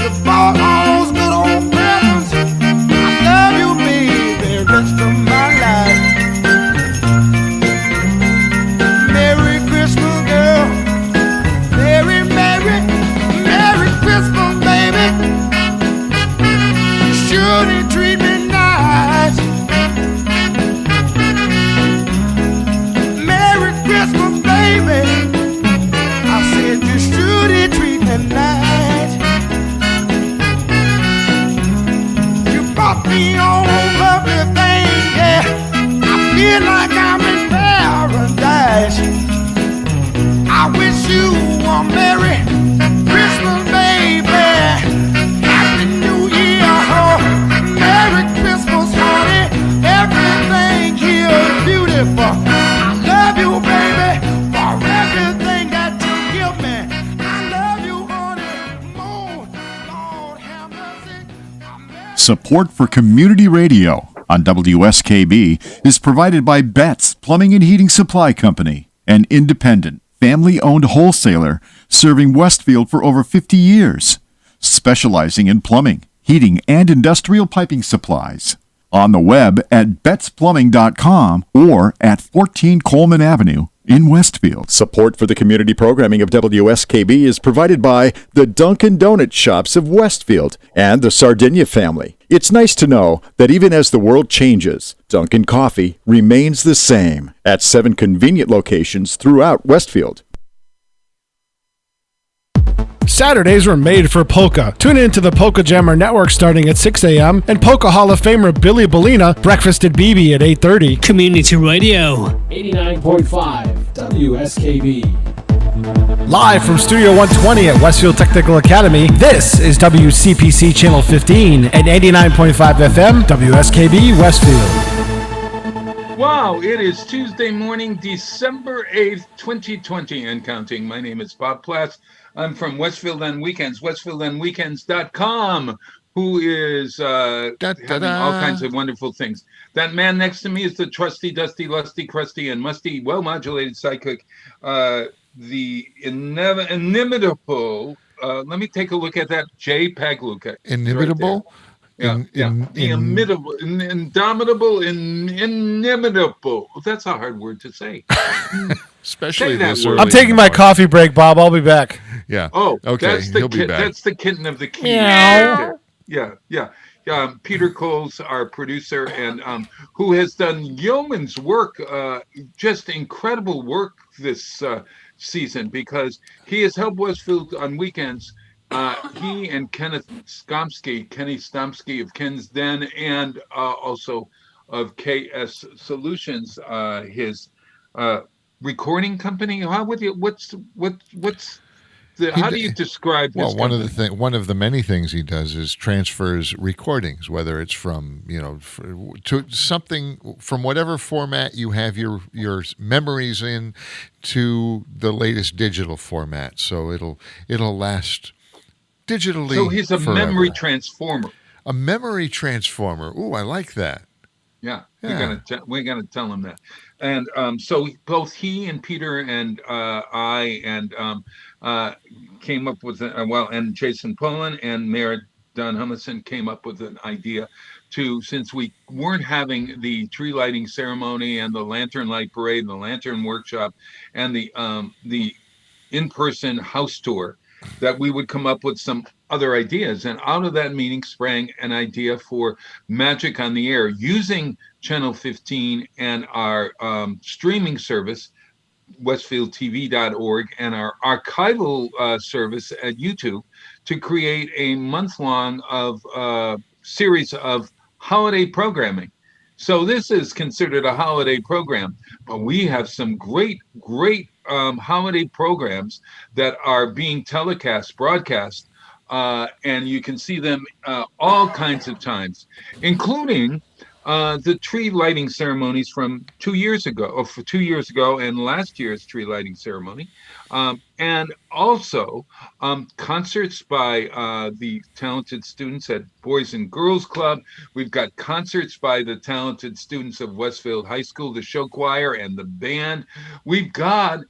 You bought all those good old presents. I love you, baby, the rest of my life. Merry Christmas, girl. Merry Christmas, baby. Should it treat me nice? Merry Christmas, baby. I said you should it treat me nice. You brought me all lovely things, yeah. I feel like I'm in paradise. I wish you a Merry Christmas, baby. Happy New Year, oh. Merry Christmas, honey. Everything Support for community radio on WSKB is provided by Betts Plumbing and Heating Supply Company, an independent, family-owned wholesaler serving Westfield for over 50 years, specializing in plumbing, heating, and industrial piping supplies. On the web at bettsplumbing.com or at 14 Coleman Avenue in Westfield. Support for the community programming of WSKB is provided by the Dunkin' Donut Shops of Westfield and the Sardinia family. It's nice to know that even as the world changes, Dunkin' Coffee remains the same at 7 convenient locations throughout Westfield. Saturdays were made for polka. Tune in to the Polka Jammer Network starting at 6 a.m. and Polka Hall of Famer Billy Bellina, Breakfast at BB at 8:30. Community Radio. 89.5 WSKB. Live from Studio 120 at Westfield Technical Academy, this is WCPC Channel 15 at 89.5 FM, WSKB Westfield. Wow, it is Tuesday morning, December 8th, 2020 and counting. My name is Bob Platts. I'm from Westfield on Weekends, westfieldonweekends.com, who is having all kinds of wonderful things. That man next to me is the trusty, dusty, lusty, crusty, and musty, well-modulated psychic, the inimitable, let me take a look at that, Jay Pagluka. Inimitable? Right the indomitable, inimitable. That's a hard word to say. Especially this I'm taking my coffee break, Bob. I'll be back. Yeah. Oh, okay. That's the He'll be back. That's the kitten of the key. Meow. Yeah. Peter Coles, our producer, and who has done yeoman's work, just incredible work this season, because he has helped Westfield on Weekends. He and Kenny Stomsky of Ken's Den, and also of KS Solutions, his recording company. How do you describe? Well, his one of the many things he does is transfers recordings, whether it's from to something from whatever format you have your memories in, to the latest digital format, so it'll last digitally. So he's a forever. memory transformer. A memory transformer. Ooh, I like that. Yeah. We're gonna tell him that. And so both he and Peter and I and came up with and Jason Poland and Mayor Don Humison came up with an idea to, since we weren't having the tree lighting ceremony and the lantern light parade and the lantern workshop and the in-person house tour, that we would come up with some other ideas. And out of that meeting sprang an idea for Magic on the Air, using Channel 15 and our streaming service, westfieldtv.org, and our archival service at YouTube, to create a month-long series of holiday programming. So this is considered a holiday program, but we have some great holiday programs that are being broadcast, and you can see them all kinds of times, including the tree lighting ceremonies from 2 years ago, and last year's tree lighting ceremony, and also concerts by the talented students at Boys and Girls Club. We've got concerts by the talented students of Westfield High School, the show choir and the band. We've got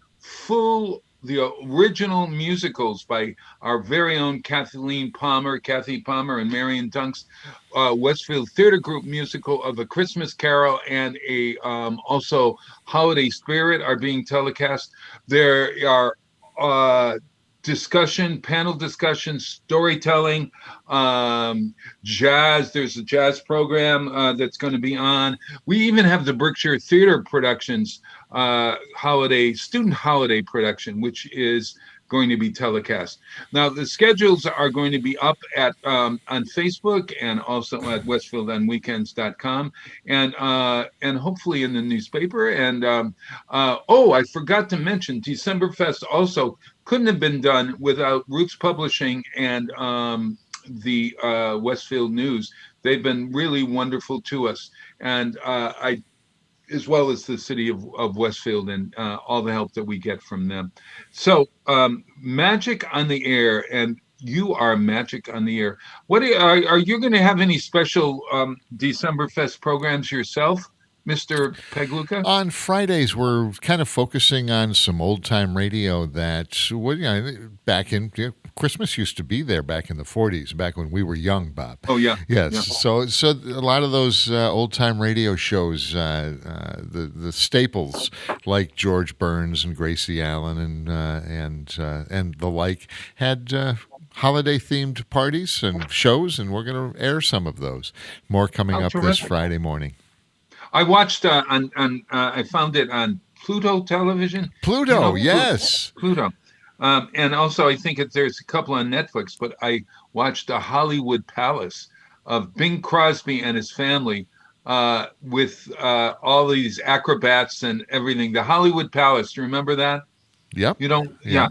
the original musicals by our very own Kathy Palmer and Marion Dunk's Westfield Theater Group musical of A Christmas Carol and a also Holiday Spirit are being telecast. There are panel discussions, storytelling, jazz. There's a jazz program that's going to be on. We even have the Berkshire Theater Productions student holiday production, which is going to be telecast. Now, the schedules are going to be up at on Facebook and also at westfieldonweekends.com and hopefully in the newspaper. And I forgot to mention, Decemberfest also couldn't have been done without Roots Publishing and the Westfield News. They've been really wonderful to us, and as well as the city of Westfield, and all the help that we get from them. So Magic on the Air, and you are magic on the air. What are you going to have any special Decemberfest programs yourself, Mr. Pegluca? On Fridays, we're kind of focusing on some old time radio that, well, back in Christmas used to be there back in the 40s, back when we were young, Bob. Oh, yeah. Yes. Yeah. So a lot of those old time radio shows, the staples like George Burns and Gracie Allen and the like had holiday themed parties and shows, and we're going to air some of those. More coming up terrific. this Friday morning. I watched I found it on Pluto television. Pluto, yes. Pluto. And also I think there's a couple on Netflix, but I watched the Hollywood Palace of Bing Crosby and his family with all these acrobats and everything. The Hollywood Palace, do you remember that? Yep. You don't? Yeah.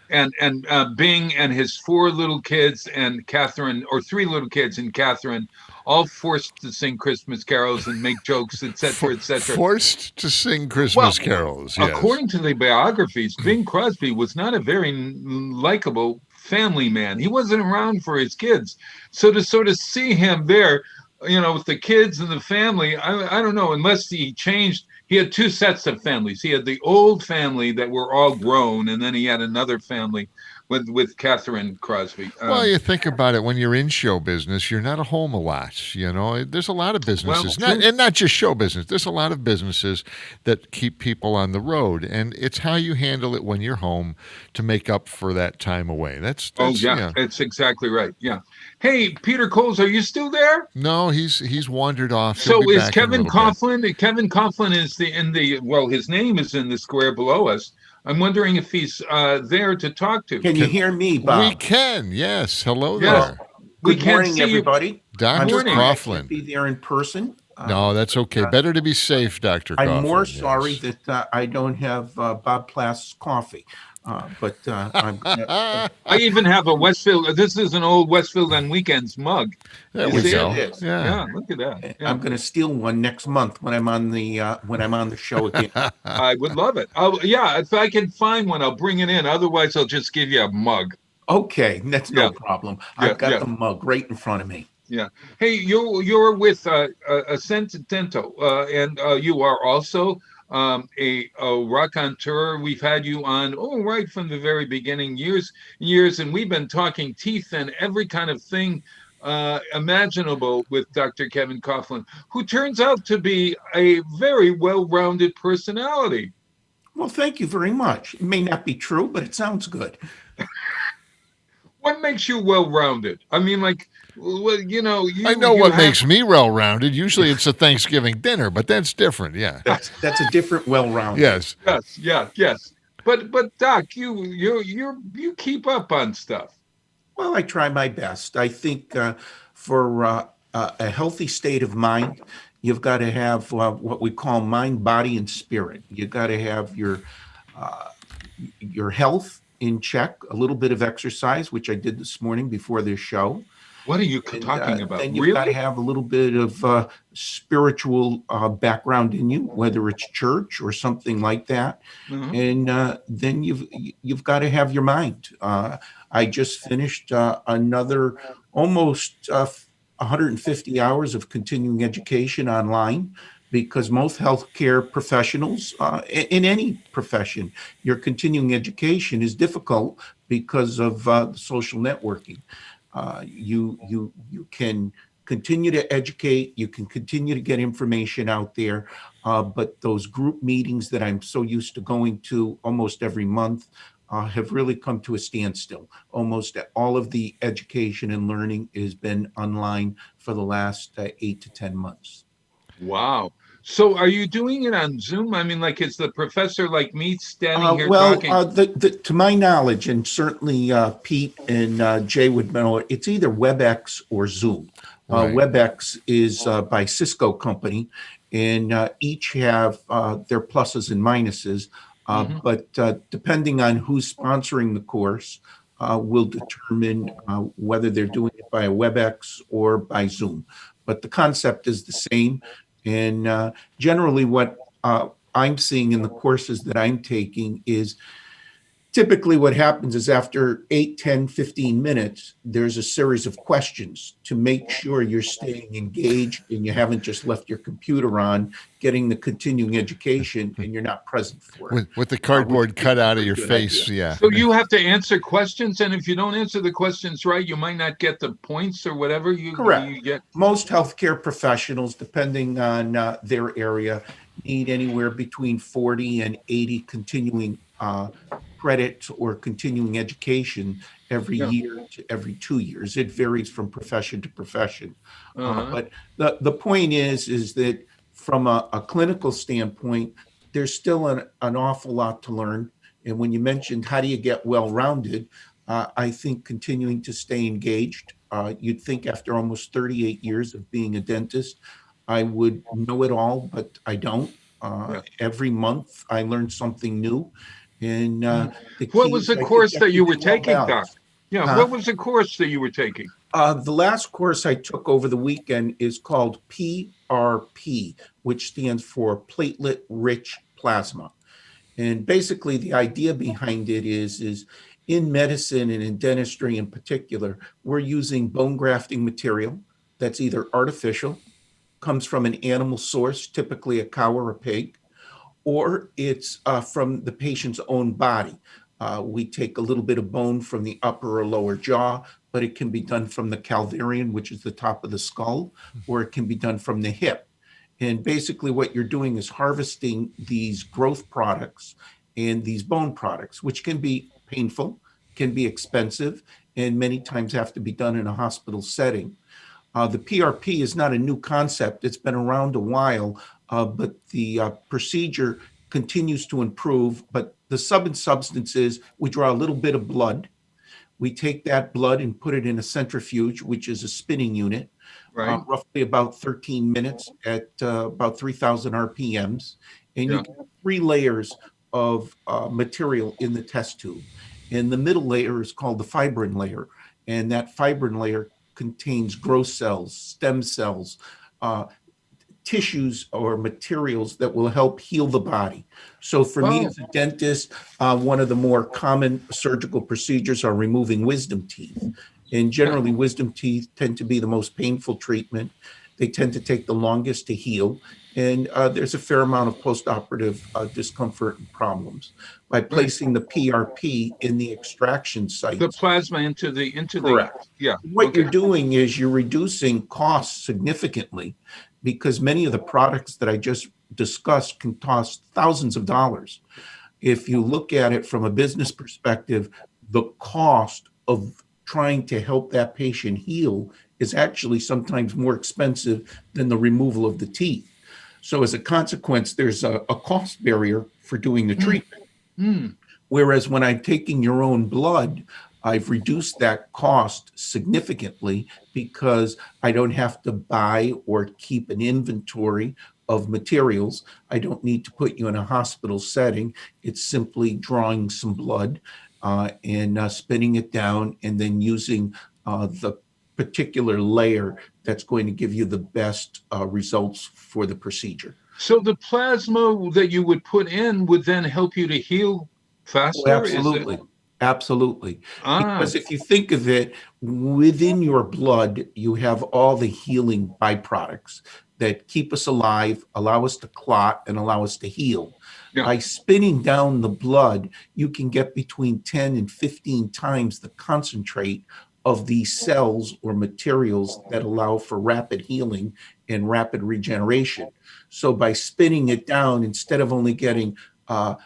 And Bing and his 4 little kids and Catherine, or 3 little kids and Catherine, all forced to sing Christmas carols and make jokes, etc., etc. Forced to sing Christmas carols, yes. According to the biographies, Bing Crosby was not a very likable family man. He wasn't around for his kids. So to sort of see him there, with the kids and the family, I don't know, unless he changed. He had 2 sets of families. He had the old family that were all grown, and then he had another family with Catherine Crosby. Well, you think about it, when you're in show business, you're not at home a lot. There's a lot of businesses, not just show business. There's a lot of businesses that keep people on the road, and it's how you handle it when you're home to make up for that time away. That's That's exactly right. Yeah. Hey, Peter Coles, are you still there? No, he's wandered off. So is Kevin Coughlin? Kevin Coughlin is his name is in the square below us. I'm wondering if he's there to talk to. Can you hear me, Bob? We can, yes. Hello yes. there. Good morning, everybody. Dr. Coughlin. I can't be there in person. No, that's okay. Better to be safe, Dr. Coughlin. I'm more sorry that I don't have Bob Plass's coffee. But I even have a Westfield. This is an old Westfield on Weekends mug. There we go. Yeah, look at that. Yeah. I'm going to steal one next month when I'm on the show again. I would love it. If I can find one, I'll bring it in. Otherwise, I'll just give you a mug. Okay, that's no problem. I've got the mug right in front of me. Yeah. Hey, you're with Ascent Dental, and you are also a raconteur. We've had you on right from the very beginning, years, and we've been talking teeth and every kind of thing imaginable with Dr. Kevin Coughlin, who turns out to be a very well-rounded personality. Well, thank you very much. It may not be true, but it sounds good. What makes you well-rounded? I mean, like, well, I know what makes me well-rounded. Usually it's a Thanksgiving dinner, but that's different. Yeah, that's a different well-rounded. Yes. But Doc, you keep up on stuff. Well, I try my best. I think for a healthy state of mind, you've got to have what we call mind, body, and spirit. You've got to have your health in check, a little bit of exercise, which I did this morning before this show. What are you talking about? Then you've got to have a little bit of spiritual background in you, whether it's church or something like that. Mm-hmm. And then you've got to have your mind. I just finished another almost 150 hours of continuing education online, because most healthcare professionals, in any profession, your continuing education is difficult because of social networking. You can continue to educate, you can continue to get information out there, but those group meetings that I'm so used to going to almost every month have really come to a standstill. Almost all of the education and learning has been online for the last 8 to 10 months. Wow. So are you doing it on Zoom? I mean, like, is the professor like me standing here talking? To my knowledge, and certainly Pete and Jay would know, it's either WebEx or Zoom. Right. WebEx is by Cisco company, and each have their pluses and minuses. But depending on who's sponsoring the course, will determine whether they're doing it by a WebEx or by Zoom. But the concept is the same. And generally what I'm seeing in the courses that I'm taking is typically what happens is after 8, 10, 15 minutes, there's a series of questions to make sure you're staying engaged and you haven't just left your computer on, getting the continuing education, and you're not present for it. With the cardboard cut out of your good face, idea. yeah. So you have to answer questions, and if you don't answer the questions right, you might not get the points or whatever you get. Most healthcare professionals, depending on their area, need anywhere between 40 and 80 continuing credit or continuing education every year to every 2 years. It varies from profession to profession. But the point is that from a clinical standpoint, there's still an awful lot to learn. And when you mentioned how do you get well-rounded, I think continuing to stay engaged. You'd think after almost 38 years of being a dentist, I would know it all, but I don't. Every month I learn something new. And what was the course that you were taking, Doc? Yeah, what was the course that you were taking? The last course I took over the weekend is called PRP, which stands for platelet-rich plasma. And basically the idea behind it is in medicine and in dentistry in particular, we're using bone grafting material that's either artificial, comes from an animal source, typically a cow or a pig, or it's from the patient's own body. We take a little bit of bone from the upper or lower jaw, but it can be done from the calvarium, which is the top of the skull, or it can be done from the hip. And basically what you're doing is harvesting these growth products and these bone products, which can be painful, can be expensive, and many times have to be done in a hospital setting. The PRP is not a new concept. It's been around a while, but the procedure continues to improve. But the substance is we draw a little bit of blood. We take that blood and put it in a centrifuge, which is a spinning unit, roughly about 13 minutes at about 3,000 RPMs. And you get 3 layers of material in the test tube. And the middle layer is called the fibrin layer. And that fibrin layer contains growth cells, stem cells, tissues or materials that will help heal the body. So for me as a dentist, one of the more common surgical procedures are removing wisdom teeth. And generally wisdom teeth tend to be the most painful treatment. They tend to take the longest to heal. And there's a fair amount of postoperative discomfort and problems. By placing the PRP in the extraction site, the plasma into correct. What you're doing is you're reducing costs significantly, because many of the products that I just discussed can cost thousands of dollars. If you look at it from a business perspective, the cost of trying to help that patient heal is actually sometimes more expensive than the removal of the teeth. So as a consequence, there's a cost barrier for doing the treatment. Whereas when I'm taking your own blood, I've reduced that cost significantly because I don't have to buy or keep an inventory of materials. I don't need to put you in a hospital setting. It's simply drawing some blood and spinning it down and then using the particular layer that's going to give you the best results for the procedure. So the plasma that you would put in would then help you to heal faster? Oh, absolutely. Absolutely. Because if you think of it, within your blood, you have all the healing byproducts that keep us alive, allow us to clot, and allow us to heal. By spinning down the blood, you can get between 10 and 15 times the concentrate of these cells or materials that allow for rapid healing and rapid regeneration. So by spinning it down, instead of only getting, and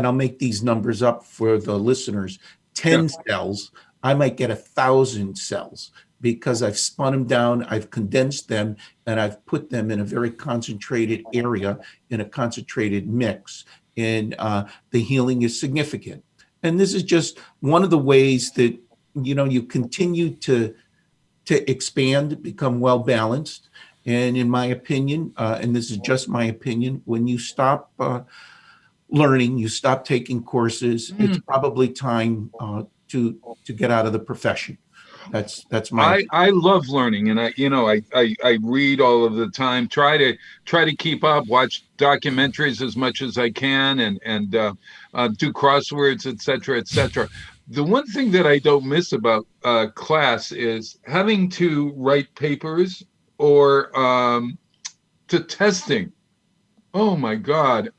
I'll make these numbers up for the listeners, 10 cells, I might get 1,000 cells because I've spun them down, I've condensed them, and I've put them in a very concentrated area in a concentrated mix. And the healing is significant. And this is just one of the ways that you continue to expand, become well balanced. And in my opinion, and this is just my opinion, when you stop learning, you stop taking courses, it's probably time to get out of the profession. That's my. I love learning, and I read all of the time. Try to keep up. Watch documentaries as much as I can, and do crosswords, etc., etc. The one thing that I don't miss about class is having to write papers or to testing. Oh my God,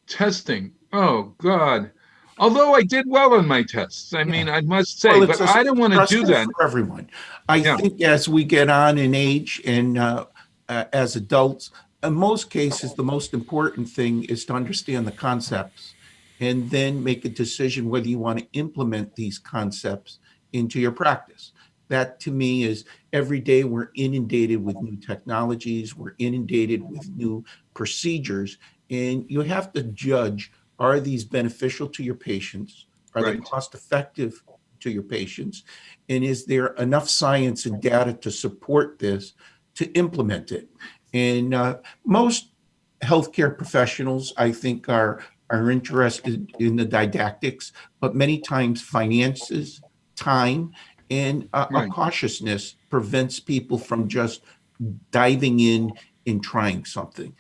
testing. Oh God. Although I did well on my tests, I mean, I must say, Well, but I don't want to do stressful that. for everyone. I Yeah. think as we get on in age and as adults, in most cases, the most important thing is to understand the concepts and then make a decision whether you want to implement these concepts into your practice. That to me is every day we're inundated with new technologies, we're inundated with new procedures, and you have to judge, are these beneficial to your patients? Are they Right. cost effective to your patients? And is there enough science and data to support this to implement it? And most healthcare professionals, I think, are interested in the didactics, but many times finances, time, and a Right. cautiousness prevents people from just diving in and trying something.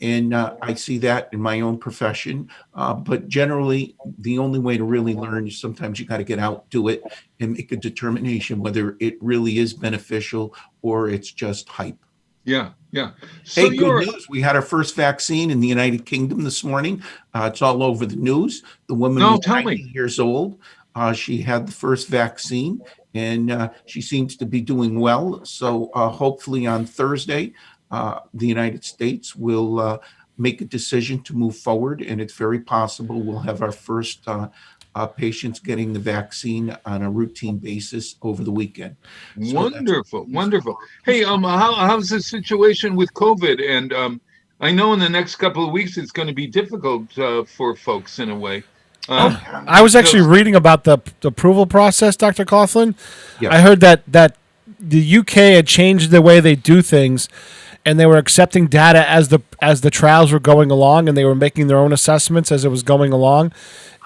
And I see that in my own profession. But generally, the only way to really learn is sometimes you got to get out, do it, and make a determination whether it really is beneficial or it's just hype. Yeah, yeah. So Hey, good news. We had our first vaccine in the United Kingdom this morning. It's all over the news. The woman was 90 years old. She had the first vaccine, and she seems to be doing well. So hopefully on Thursday, the United States will make a decision to move forward, and it's very possible we'll have our first patients getting the vaccine on a routine basis over the weekend. Wonderful, wonderful. Hey, how's the situation with COVID? And I know in the next couple of weeks it's going to be difficult for folks in a way. I was actually reading about the approval process, Dr. Coughlin. Yeah. I heard that the UK had changed the way they do things, and they were accepting data as the trials were going along, and they were making their own assessments as it was going along.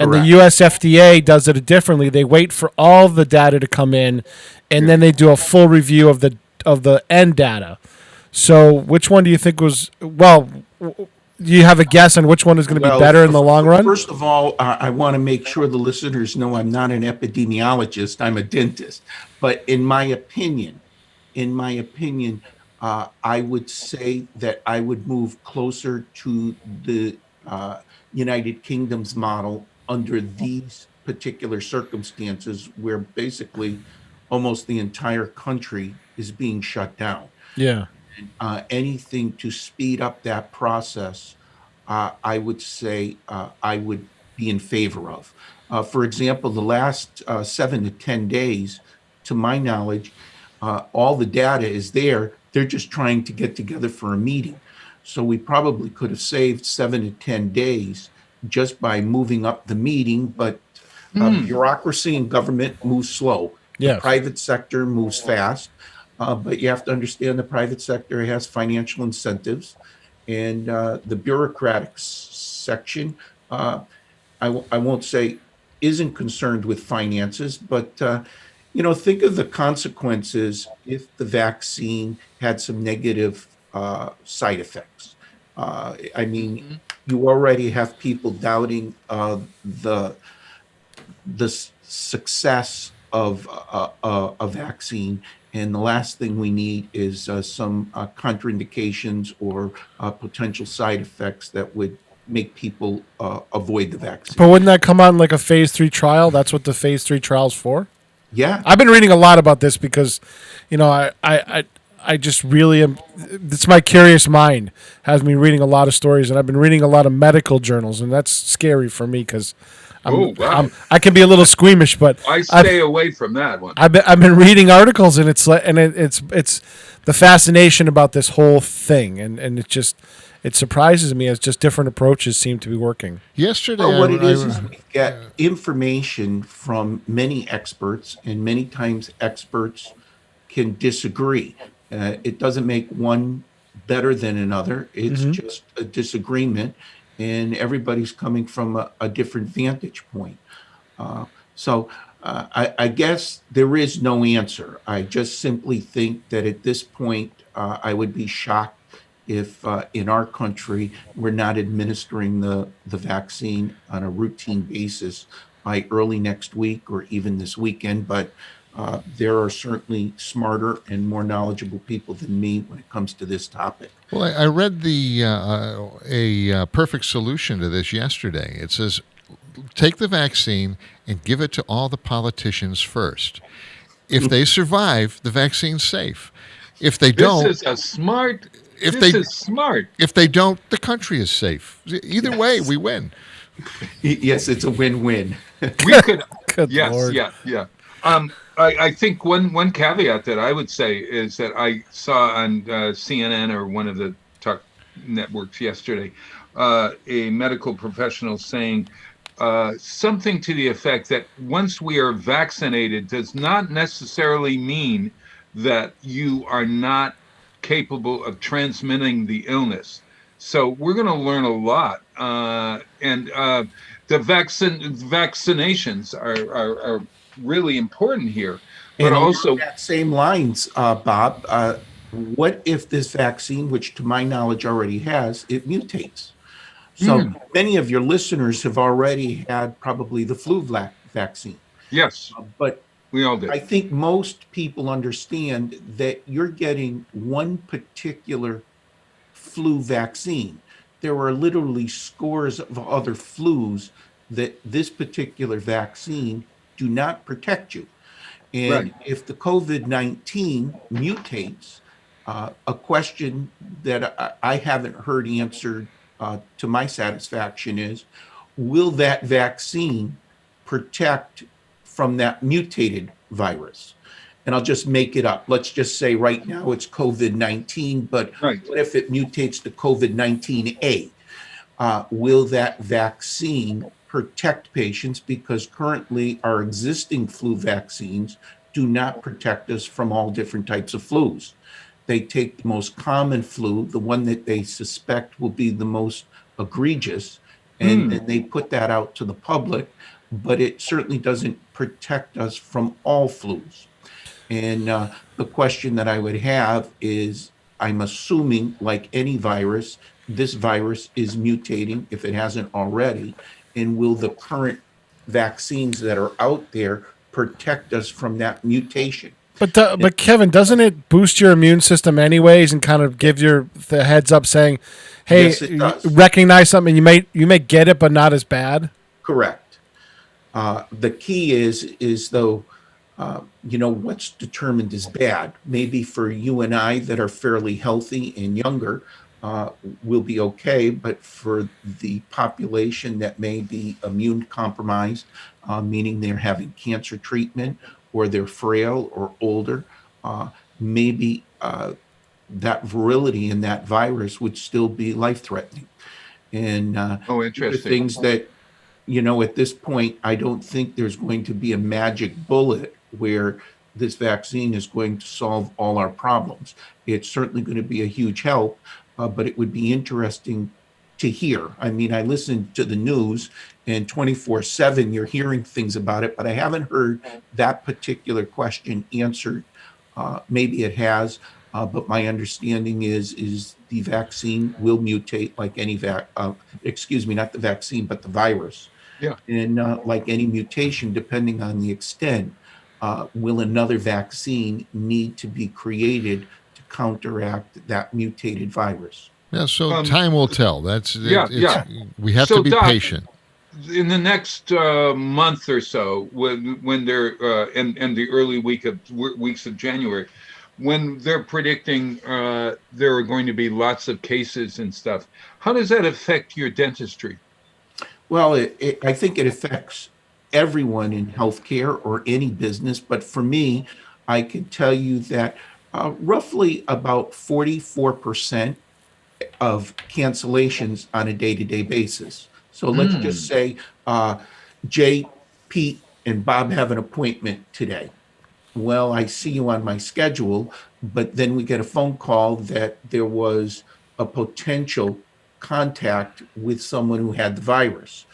And the USFDA does it differently. They wait for all the data to come in, and then they do a full review of the end data. So, which one do you think was well? Do you have a guess on which one is going to be better in the long run? First of all, I want to make sure the listeners know I'm not an epidemiologist. I'm a dentist. But in my opinion, I would say that I would move closer to the United Kingdom's model under these particular circumstances, where basically almost the entire country is being shut down. Yeah. Anything to speed up that process, I would say I would be in favor of. For example, the last 7 to 10 days, to my knowledge, all the data is there. They're just trying to get together for a meeting. So we probably could have saved 7 to 10 days just by moving up the meeting, but bureaucracy and government moves slow. Yes. The private sector moves fast. But you have to understand the private sector has financial incentives, and the bureaucratic section, I won't say isn't concerned with finances, but think of the consequences if the vaccine had some negative side effects. I mean, you already have people doubting the success of a vaccine. And the last thing we need is some contraindications or potential side effects that would make people avoid the vaccine. But wouldn't that come on like a phase 3 trial? That's what the phase 3 trial's for? Yeah. I've been reading a lot about this because, I just really am. It's my curious mind has me reading a lot of stories, and I've been reading a lot of medical journals, and that's scary for me because I can be a little squeamish, but I stay away from that one. I've been reading articles, and it's the fascination about this whole thing, and it surprises me as just different approaches seem to be working. Yesterday, what it is we get information from many experts, and many times experts can disagree. It doesn't make one better than another. It's just a disagreement, and everybody's coming from a different vantage point. So I guess there is no answer. I just simply think that at this point, I would be shocked if in our country we're not administering the vaccine on a routine basis by early next week or even this weekend. But there are certainly smarter and more knowledgeable people than me when it comes to this topic. Well, I read a perfect solution to this yesterday. It says, take the vaccine and give it to all the politicians first. If they survive, the vaccine's safe. If they don't, This is a smart. If this they- is smart. if they don't, the country is safe. Either way, we win. Yes, it's a win-win. We could. Good yes. Lord. Yeah. I think one caveat that I would say is that I saw on CNN or one of the talk networks yesterday a medical professional saying something to the effect that once we are vaccinated does not necessarily mean that you are not capable of transmitting the illness. So we're going to learn a lot, and the vaccinations are really important here. But And also, along that same lines, Bob, what if this vaccine, which to my knowledge already has, it mutates? So many of your listeners have already had probably the flu vaccine. yes, But we all did. I think most people understand that you're getting one particular flu vaccine. There are literally scores of other flus that this particular vaccine do not protect you. And Right. if the COVID-19 mutates, a question that I haven't heard answered to my satisfaction is, will that vaccine protect from that mutated virus? And I'll just make it up. Let's just say right now it's COVID-19, but Right. what if it mutates to COVID-19A? Will that vaccine protect patients? Because currently our existing flu vaccines do not protect us from all different types of flus. They take the most common flu, the one that they suspect will be the most egregious, and then they put that out to the public, but it certainly doesn't protect us from all flus. And the question that I would have is, I'm assuming, like any virus, this virus is mutating if it hasn't already, and will the current vaccines that are out there protect us from that mutation? But Kevin, doesn't it boost your immune system anyways, and kind of give the heads up saying, "Hey, Yes, it does. recognize something. You may get it, but not as bad." Correct. The key is though, what's determined as bad. Maybe for you and I that are fairly healthy and younger, will be okay. But for the population that may be immune compromised, meaning they're having cancer treatment or they're frail or older, maybe that virility in that virus would still be life-threatening. And Oh, the interesting. things that, at this point, I don't think there's going to be a magic bullet where this vaccine is going to solve all our problems. It's certainly going to be a huge help, but it would be interesting to hear. I mean, I listen to the news and 24/7 you're hearing things about it, but I haven't heard that particular question answered. Maybe it has, but my understanding is the vaccine will mutate like any not the vaccine, but the virus. Yeah. And like any mutation, depending on the extent, will another vaccine need to be created to counteract that mutated virus? Yeah, so time will tell. Yeah. We have So, to be Doc, patient. in the next month or so, when they're and the early weeks of January, when they're predicting there are going to be lots of cases and stuff, how does that affect your dentistry? Well, I think it affects everyone in healthcare or any business. But for me, I can tell you that roughly about 44% of cancellations on a day-to-day basis. So let's just say Jay, Pete, and Bob have an appointment today. Well, I see you on my schedule, but then we get a phone call that there was a potential contact with someone who had the virus.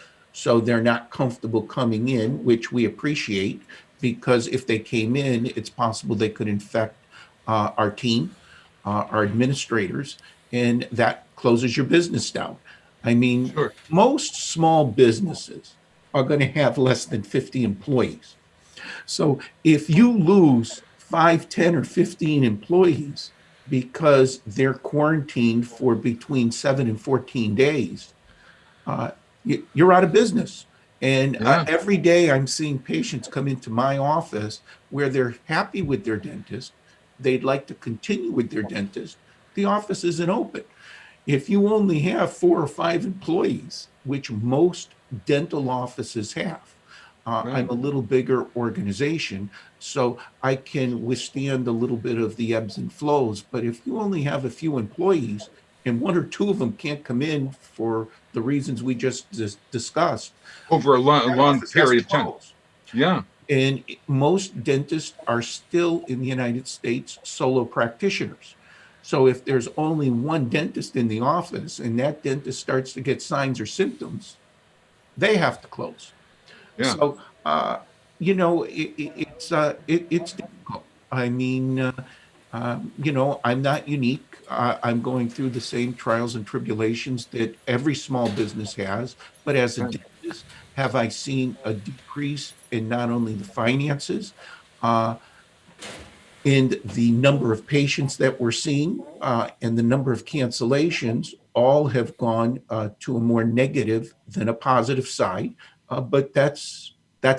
so they're not comfortable coming in, which we appreciate, because if they came in, it's possible they could infect our team, our administrators, and that closes your business down. I mean, Sure. most small businesses are going to have less than 50 employees. So if you lose 5, 10, or 15 employees because they're quarantined for between 7 and 14 days, you're out of business. And Yeah. every day I'm seeing patients come into my office where they're happy with their dentist. They'd like to continue with their dentist. The office isn't open. If you only have 4 or 5 employees, which most dental offices have, I'm a little bigger organization, so I can withstand a little bit of the ebbs and flows. But if you only have a few employees and 1 or 2 of them can't come in for the reasons we just discussed, over a that long office has period to of time. close. Yeah. And most dentists are still in the United States solo practitioners. So if there's only one dentist in the office and that dentist starts to get signs or symptoms, they have to close. Yeah. So, it's difficult. I mean, I'm not unique. I'm going through the same trials and tribulations that every small business has. But as a dentist, have I seen a decrease in not only the finances, and the number of patients that we're seeing, and the number of cancellations all have gone to a more negative than a positive side. But that's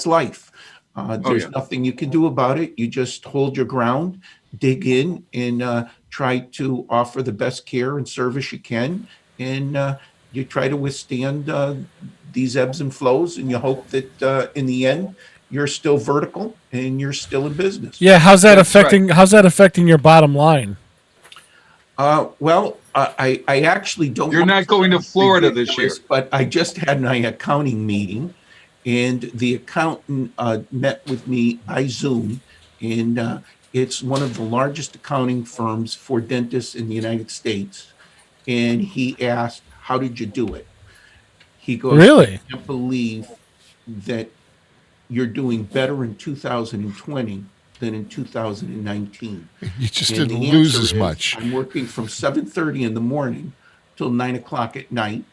life. There's nothing you can do about it. You just hold your ground, dig in, and try to offer the best care and service you can. And you try to withstand these ebbs and flows, and you hope that in the end, you're still vertical and you're still in business. Yeah, how's that That's affecting? How's that affecting your bottom line? Well, I actually don't. You're not going to Florida this year. But I just had my accounting meeting, and the accountant met with me by Zoom, and it's one of the largest accounting firms for dentists in the United States. And he asked, "How did you do it?" He goes, Really? "I can't believe that you're doing better in 2020 than in 2019. You just And didn't the lose answer as is, much. I'm working from 7:30 in the morning till 9 o'clock at night,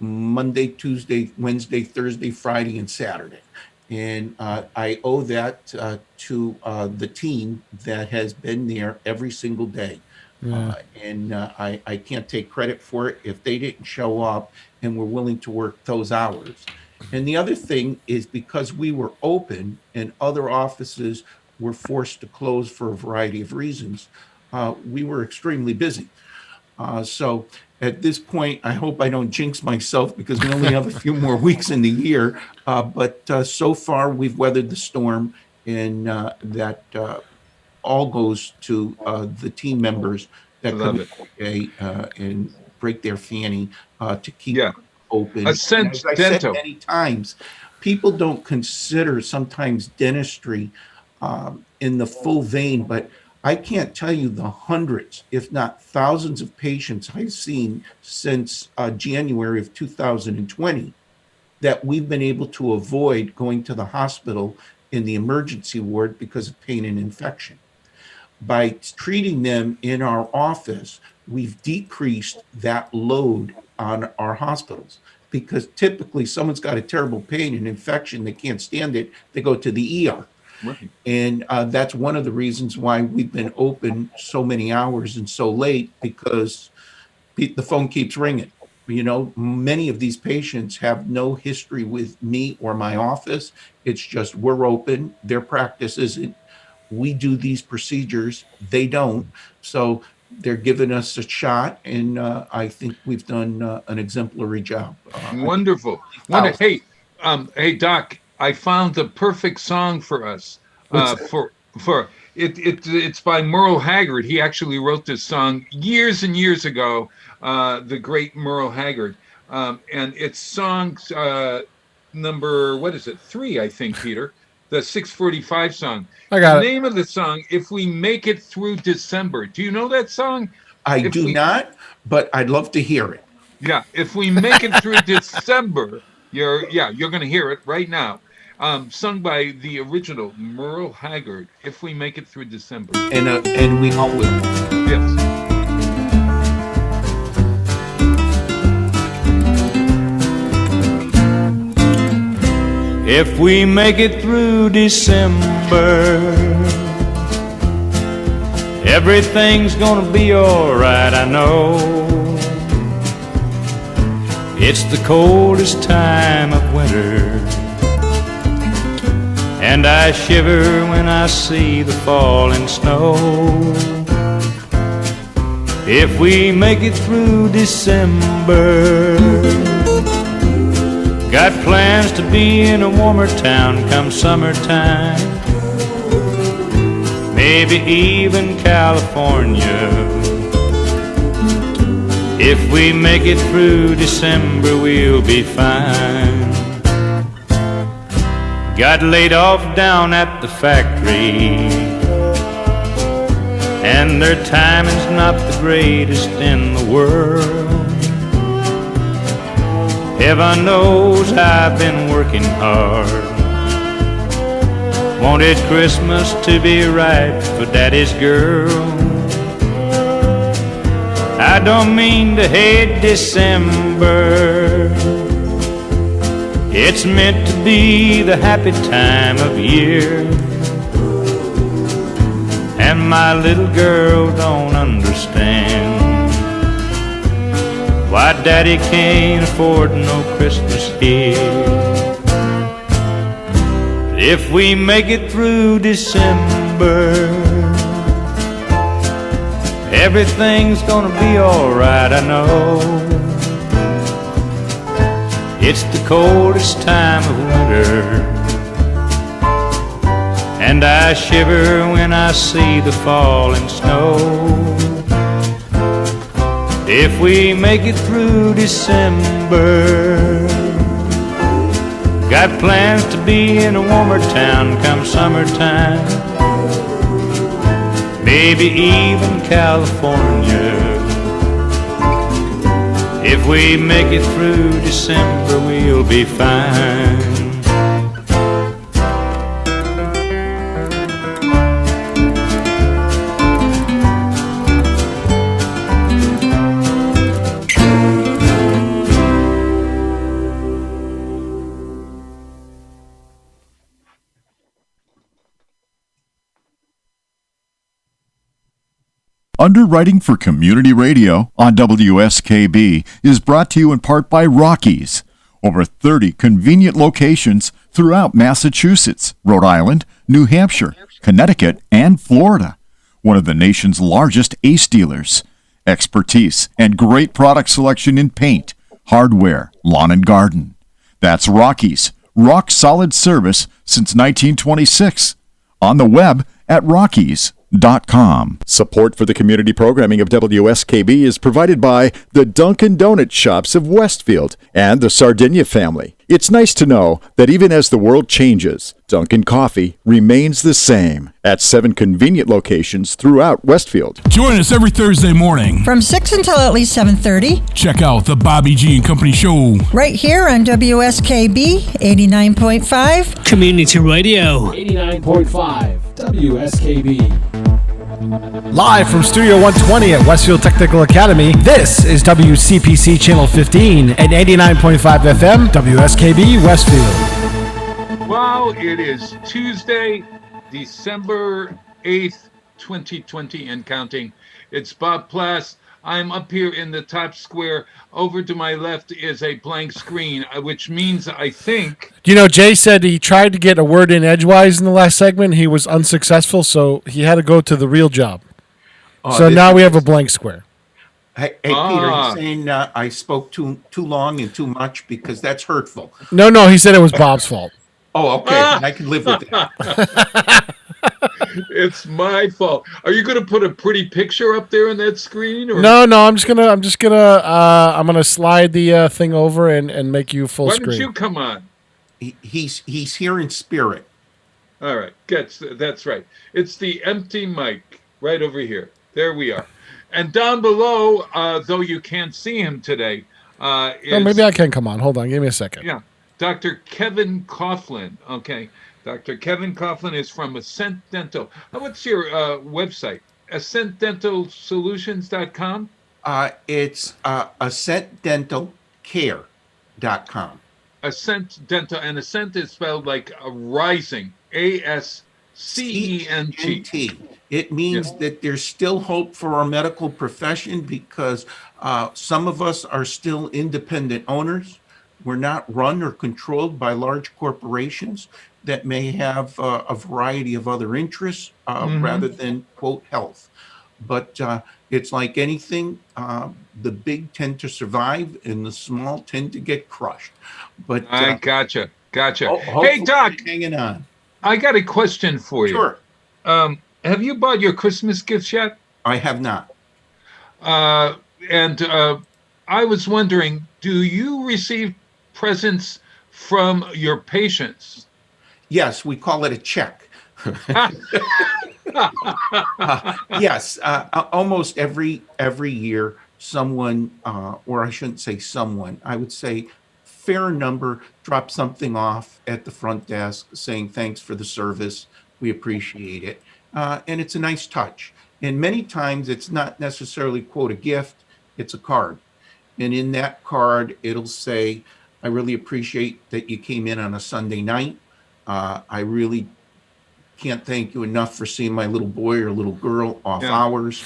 Monday, Tuesday, Wednesday, Thursday, Friday, and Saturday. And I owe that to the team that has been there every single day. And I can't take credit for it if they didn't show up and were willing to work those hours. And the other thing is, because we were open and other offices were forced to close for a variety of reasons, we were extremely busy. So at this point, I hope I don't jinx myself, because we only have a few more weeks in the year. But so far, we've weathered the storm, and that all goes to the team members that come in every day and break their fanny to keep open. Ascent As I Dento. said many times, people don't consider sometimes dentistry in the full vein, but I can't tell you the hundreds, if not thousands, of patients I've seen since January of 2020 that we've been able to avoid going to the hospital in the emergency ward because of pain and infection. By treating them in our office, we've decreased that load on our hospitals, because typically someone's got a terrible pain and infection, they can't stand it, they go to the ER. Right. And that's one of the reasons why we've been open so many hours and so late, because the phone keeps ringing. You know, many of these patients have no history with me or my office. It's just, we're open, their practice isn't. We do these procedures, they don't. So they're giving us a shot, and I think we've done an exemplary job. Wonderful. Hey, Doc, I found the perfect song for us. It's by Merle Haggard. He actually wrote this song years and years ago. The great Merle Haggard, and it's song number 3, I think, Peter. The 645 song. I got the name of the song, If We Make It Through December. Do you know that song? I do not, but I'd love to hear it. Yeah, if we make it through December, You're going to hear it right now. Sung by the original Merle Haggard, If We Make It Through December. And we all will. Yes. If we make it through December, everything's gonna be alright, I know. It's the coldest time of winter, and I shiver when I see the falling snow. If we make it through December, got plans to be in a warmer town come summertime, maybe even California. If we make it through December, we'll be fine. Got laid off down at the factory, and their timing's not the greatest in the world. Heaven knows I've been working hard. Wanted Christmas to be right for Daddy's girl. I don't mean to hate December. It's meant to be the happy time of year. And my little girl don't understand why Daddy can't afford no Christmas here. If we make it through December, everything's gonna be alright, I know. It's the coldest time of winter, and I shiver when I see the falling snow. If we make it through December, got plans to be in a warmer town come summertime, maybe even California. If we make it through December, we'll be fine. Underwriting for Community Radio on WSKB is brought to you in part by Rockies. Over 30 convenient locations throughout Massachusetts, Rhode Island, New Hampshire, Connecticut, and Florida. One of the nation's largest ACE dealers. Expertise and great product selection in paint, hardware, lawn and garden. That's Rockies. Rock solid service since 1926. On the web at Rockies.com. Support for the community programming of WSKB is provided by the Dunkin' Donut Shops of Westfield and the Sardinia family. It's nice to know that even as the world changes, Dunkin' Coffee remains the same at 7 convenient locations throughout Westfield. Join us every Thursday morning from 6 until at least 7:30. Check out the Bobby G and Company Show right here on WSKB 89.5 Community Radio. 89.5 WSKB. Live from Studio 120 at Westfield Technical Academy, this is WCPC Channel 15 and 89.5 FM, WSKB Westfield. Well, it is Tuesday, December 8th, 2020 and counting. It's Bob Plass. I'm up here in the top square. Over to my left is a blank screen, which means I think... You know, Jay said he tried to get a word in edgewise in the last segment. He was unsuccessful, so he had to go to the real job. So now we have a blank square. Hey, Peter, you're saying I spoke too long and too much because that's hurtful. No, he said it was Bob's fault. Oh, okay. I can live with that. It's my fault. Are you going to put a pretty picture up there on that screen? Or? No. I'm gonna slide the thing over and make you full screen. Why don't you come on? He's here in spirit. All right, that's right. It's the empty mic right over here. There we are. And down below, though you can't see him today, maybe I can come on. Hold on, give me a second. Yeah, Dr. Kevin Coughlin. Okay. Dr. Kevin Coughlin is from Ascent Dental. What's your website? AscentDentalSolutions.com? It's AscentDentalCare.com. Ascent Dental, and Ascent is spelled like a rising, ASCENT. It means that there's still hope for our medical profession because some of us are still independent owners. We're not run or controlled by large corporations that may have a variety of other interests rather than, quote, health. But it's like anything, the big tend to survive and the small tend to get crushed. But I gotcha. Hopefully Hey, Doc, hanging on. I got a question for you. Sure. Have you bought your Christmas gifts yet? I have not. And I was wondering, do you receive presents from your patients? Yes, we call it a check. Yes, almost every year, someone, or I shouldn't say someone, I would say fair number drop something off at the front desk saying thanks for the service. We appreciate it. And it's a nice touch. And many times it's not necessarily, quote, a gift, it's a card. And in that card, it'll say, I really appreciate that you came in on a Sunday night. I really can't thank you enough for seeing my little boy or little girl off hours.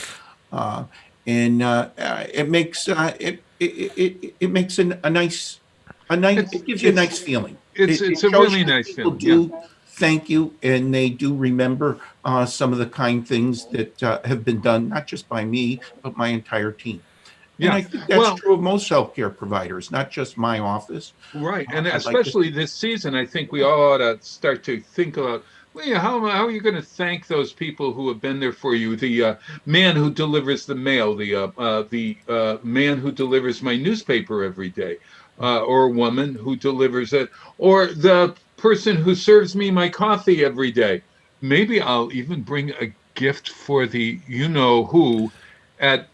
And it makes it makes a nice it gives you a nice feeling. It's a really nice feeling. People do thank you, and they do remember some of the kind things that have been done, not just by me, but my entire team. And I think that's true of most healthcare providers, not just my office. Right, and especially this season, I think we all ought to start to think about, well, how are you going to thank those people who have been there for you? The man who delivers the mail, the man who delivers my newspaper every day, or woman who delivers it, or the person who serves me my coffee every day. Maybe I'll even bring a gift for the you-know-who at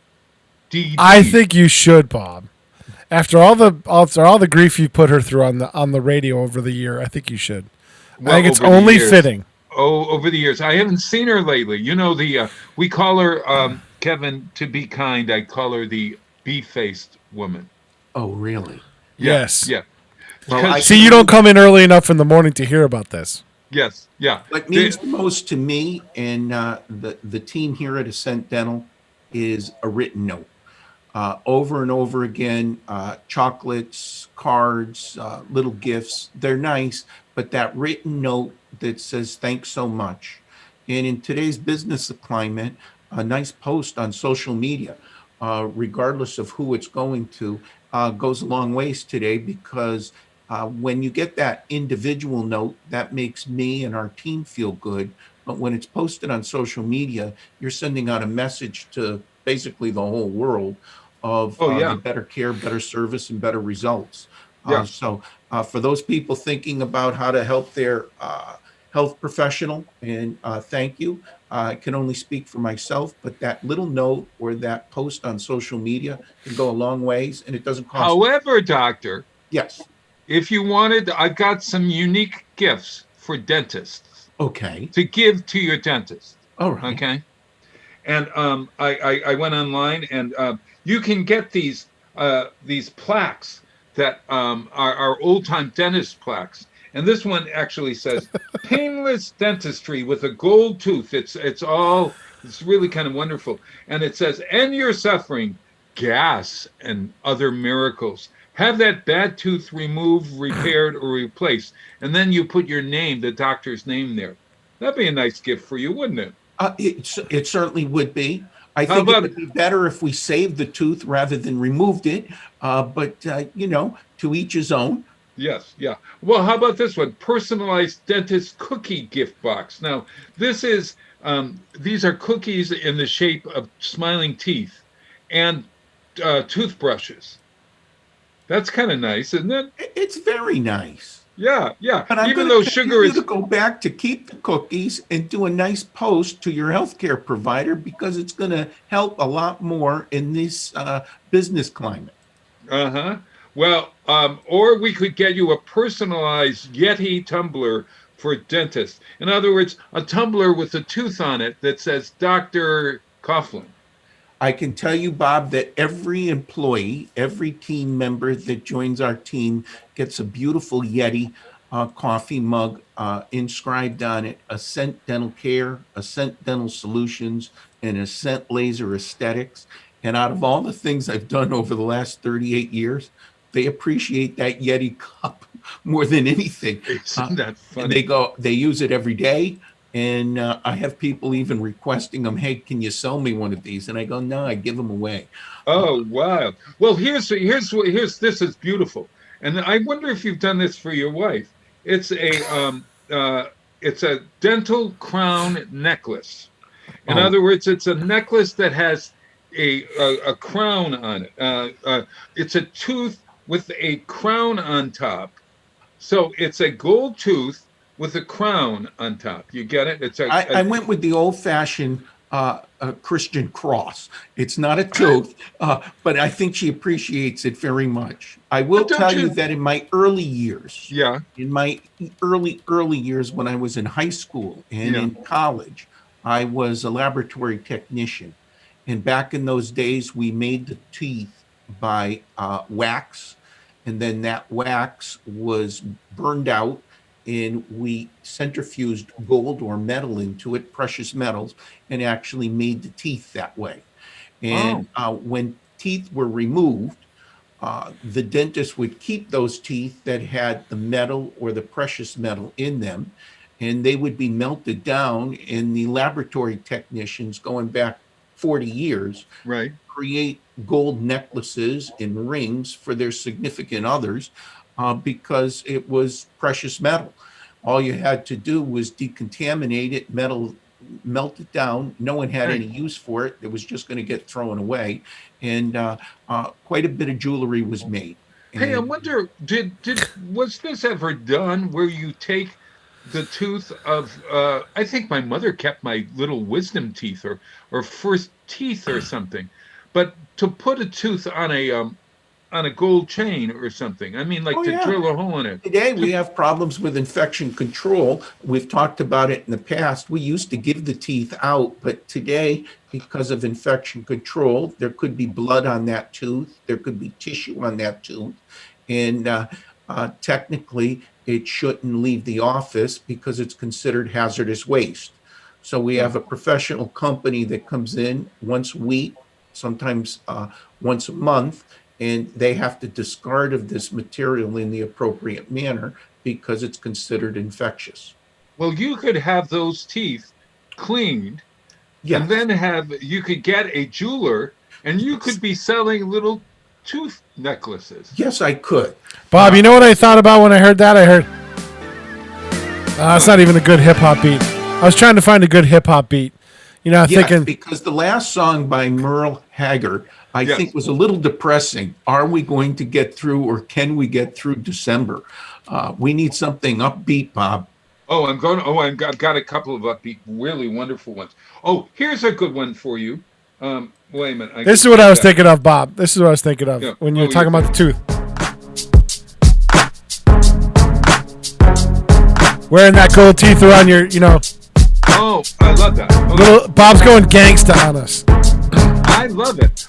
DD. I think you should, Bob. After all the grief you put her through on the radio over the year, I think you should. Well, I think it's only fitting. Oh, over the years, I haven't seen her lately. You know, we call her Kevin, to be kind. I call her the bee-faced woman. Oh, really? Yes. Yeah. Well, see, you don't come in early enough in the morning to hear about this. Yes. Yeah. What means the most to me and the team here at Ascent Dental is a written note. Over and over again, chocolates, cards, little gifts. They're nice, but that written note that says thanks so much. And in today's business climate, a nice post on social media, regardless of who it's going to, goes a long ways today, because when you get that individual note, that makes me and our team feel good. But when it's posted on social media, you're sending out a message to basically the whole world of better care, better service, and better results. So for those people thinking about how to help their health professional, and thank you, I can only speak for myself, but that little note or that post on social media can go a long ways, and it doesn't cost. However, doctor, yes, if you wanted, I've got some unique gifts for dentists. Okay. To give to your dentist. All right. Okay. And I went online, and you can get these plaques that are old-time dentist plaques. And this one actually says painless dentistry with a gold tooth. It's really kind of wonderful. And it says, end your suffering, gas, and other miracles. Have that bad tooth removed, repaired, or replaced. And then you put your name, the doctor's name there. That'd be a nice gift for you, wouldn't it? It certainly would be. I think it would be better if we saved the tooth rather than removed it. But to each his own. Yes, yeah. Well, how about this one? Personalized dentist cookie gift box. Now, this is these are cookies in the shape of smiling teeth and toothbrushes. That's kind of nice, isn't it? It's very nice. Yeah. But even though sugar is to go back to keep the cookies and do a nice post to your healthcare provider, because it's going to help a lot more in this business climate. Well, or we could get you a personalized Yeti tumbler for dentists. In other words, a tumbler with a tooth on it that says Dr. Coughlin. I can tell you, Bob, that every employee, every team member that joins our team gets a beautiful Yeti coffee mug inscribed on it, Ascent Dental Care, Ascent Dental Solutions, and Ascent Laser Aesthetics. And out of all the things I've done over the last 38 years, they appreciate that Yeti cup more than anything. Isn't that funny? They use it every day. And I have people even requesting them, hey, can you sell me one of these? And I go, no, I give them away. Oh, wow. Well, here's this is beautiful. And I wonder if you've done this for your wife. It's a dental crown necklace. In other words, it's a necklace that has a crown on it. It's a tooth with a crown on top. So it's a gold tooth with a crown on top. You get it? I went with the old-fashioned Christian cross. It's not a tooth, but I think she appreciates it very much. I will tell you that in my early years, in my early years when I was in high school and in college, I was a laboratory technician. And back in those days, we made the teeth by wax, and then that wax was burned out, and we centrifuged gold or metal into it, precious metals, and actually made the teeth that way. And when teeth were removed, the dentist would keep those teeth that had the metal or the precious metal in them, and they would be melted down, and the laboratory technicians going back 40 years create gold necklaces and rings for their significant others because it was precious metal. All you had to do was decontaminate it, melt it down. No one had any use for it. It was just going to get thrown away. And quite a bit of jewelry was made. Hey, I wonder, was this ever done where you take the tooth of, I think my mother kept my little wisdom teeth or first teeth or something, but to put a tooth on a gold chain or something. I mean, drill a hole in it. Today we have problems with infection control. We've talked about it in the past. We used to give the teeth out, but today, because of infection control, there could be blood on that tooth. There could be tissue on that tooth. And technically, it shouldn't leave the office because it's considered hazardous waste. So we have a professional company that comes in once a week, sometimes once a month, and they have to discard of this material in the appropriate manner because it's considered infectious. Well, you could have those teeth cleaned, and then you could get a jeweler, and you could be selling little tooth necklaces. Yes, I could. Bob, you know what I thought about when I heard that? I heard, it's not even a good hip-hop beat. I was trying to find a good hip-hop beat. Thinking... because the last song by Merle Haggard, I think was a little depressing. Are we going to get through, or can we get through December? We need something upbeat, Bob. I've got a couple of upbeat, really wonderful ones. Oh, here's a good one for you. Wait a minute. This is what I was thinking of, Bob. This is what I was thinking of when you were talking about the tooth. Wearing that gold teeth around your, Oh, I love that. Okay. Bob's going gangsta on us. I love it.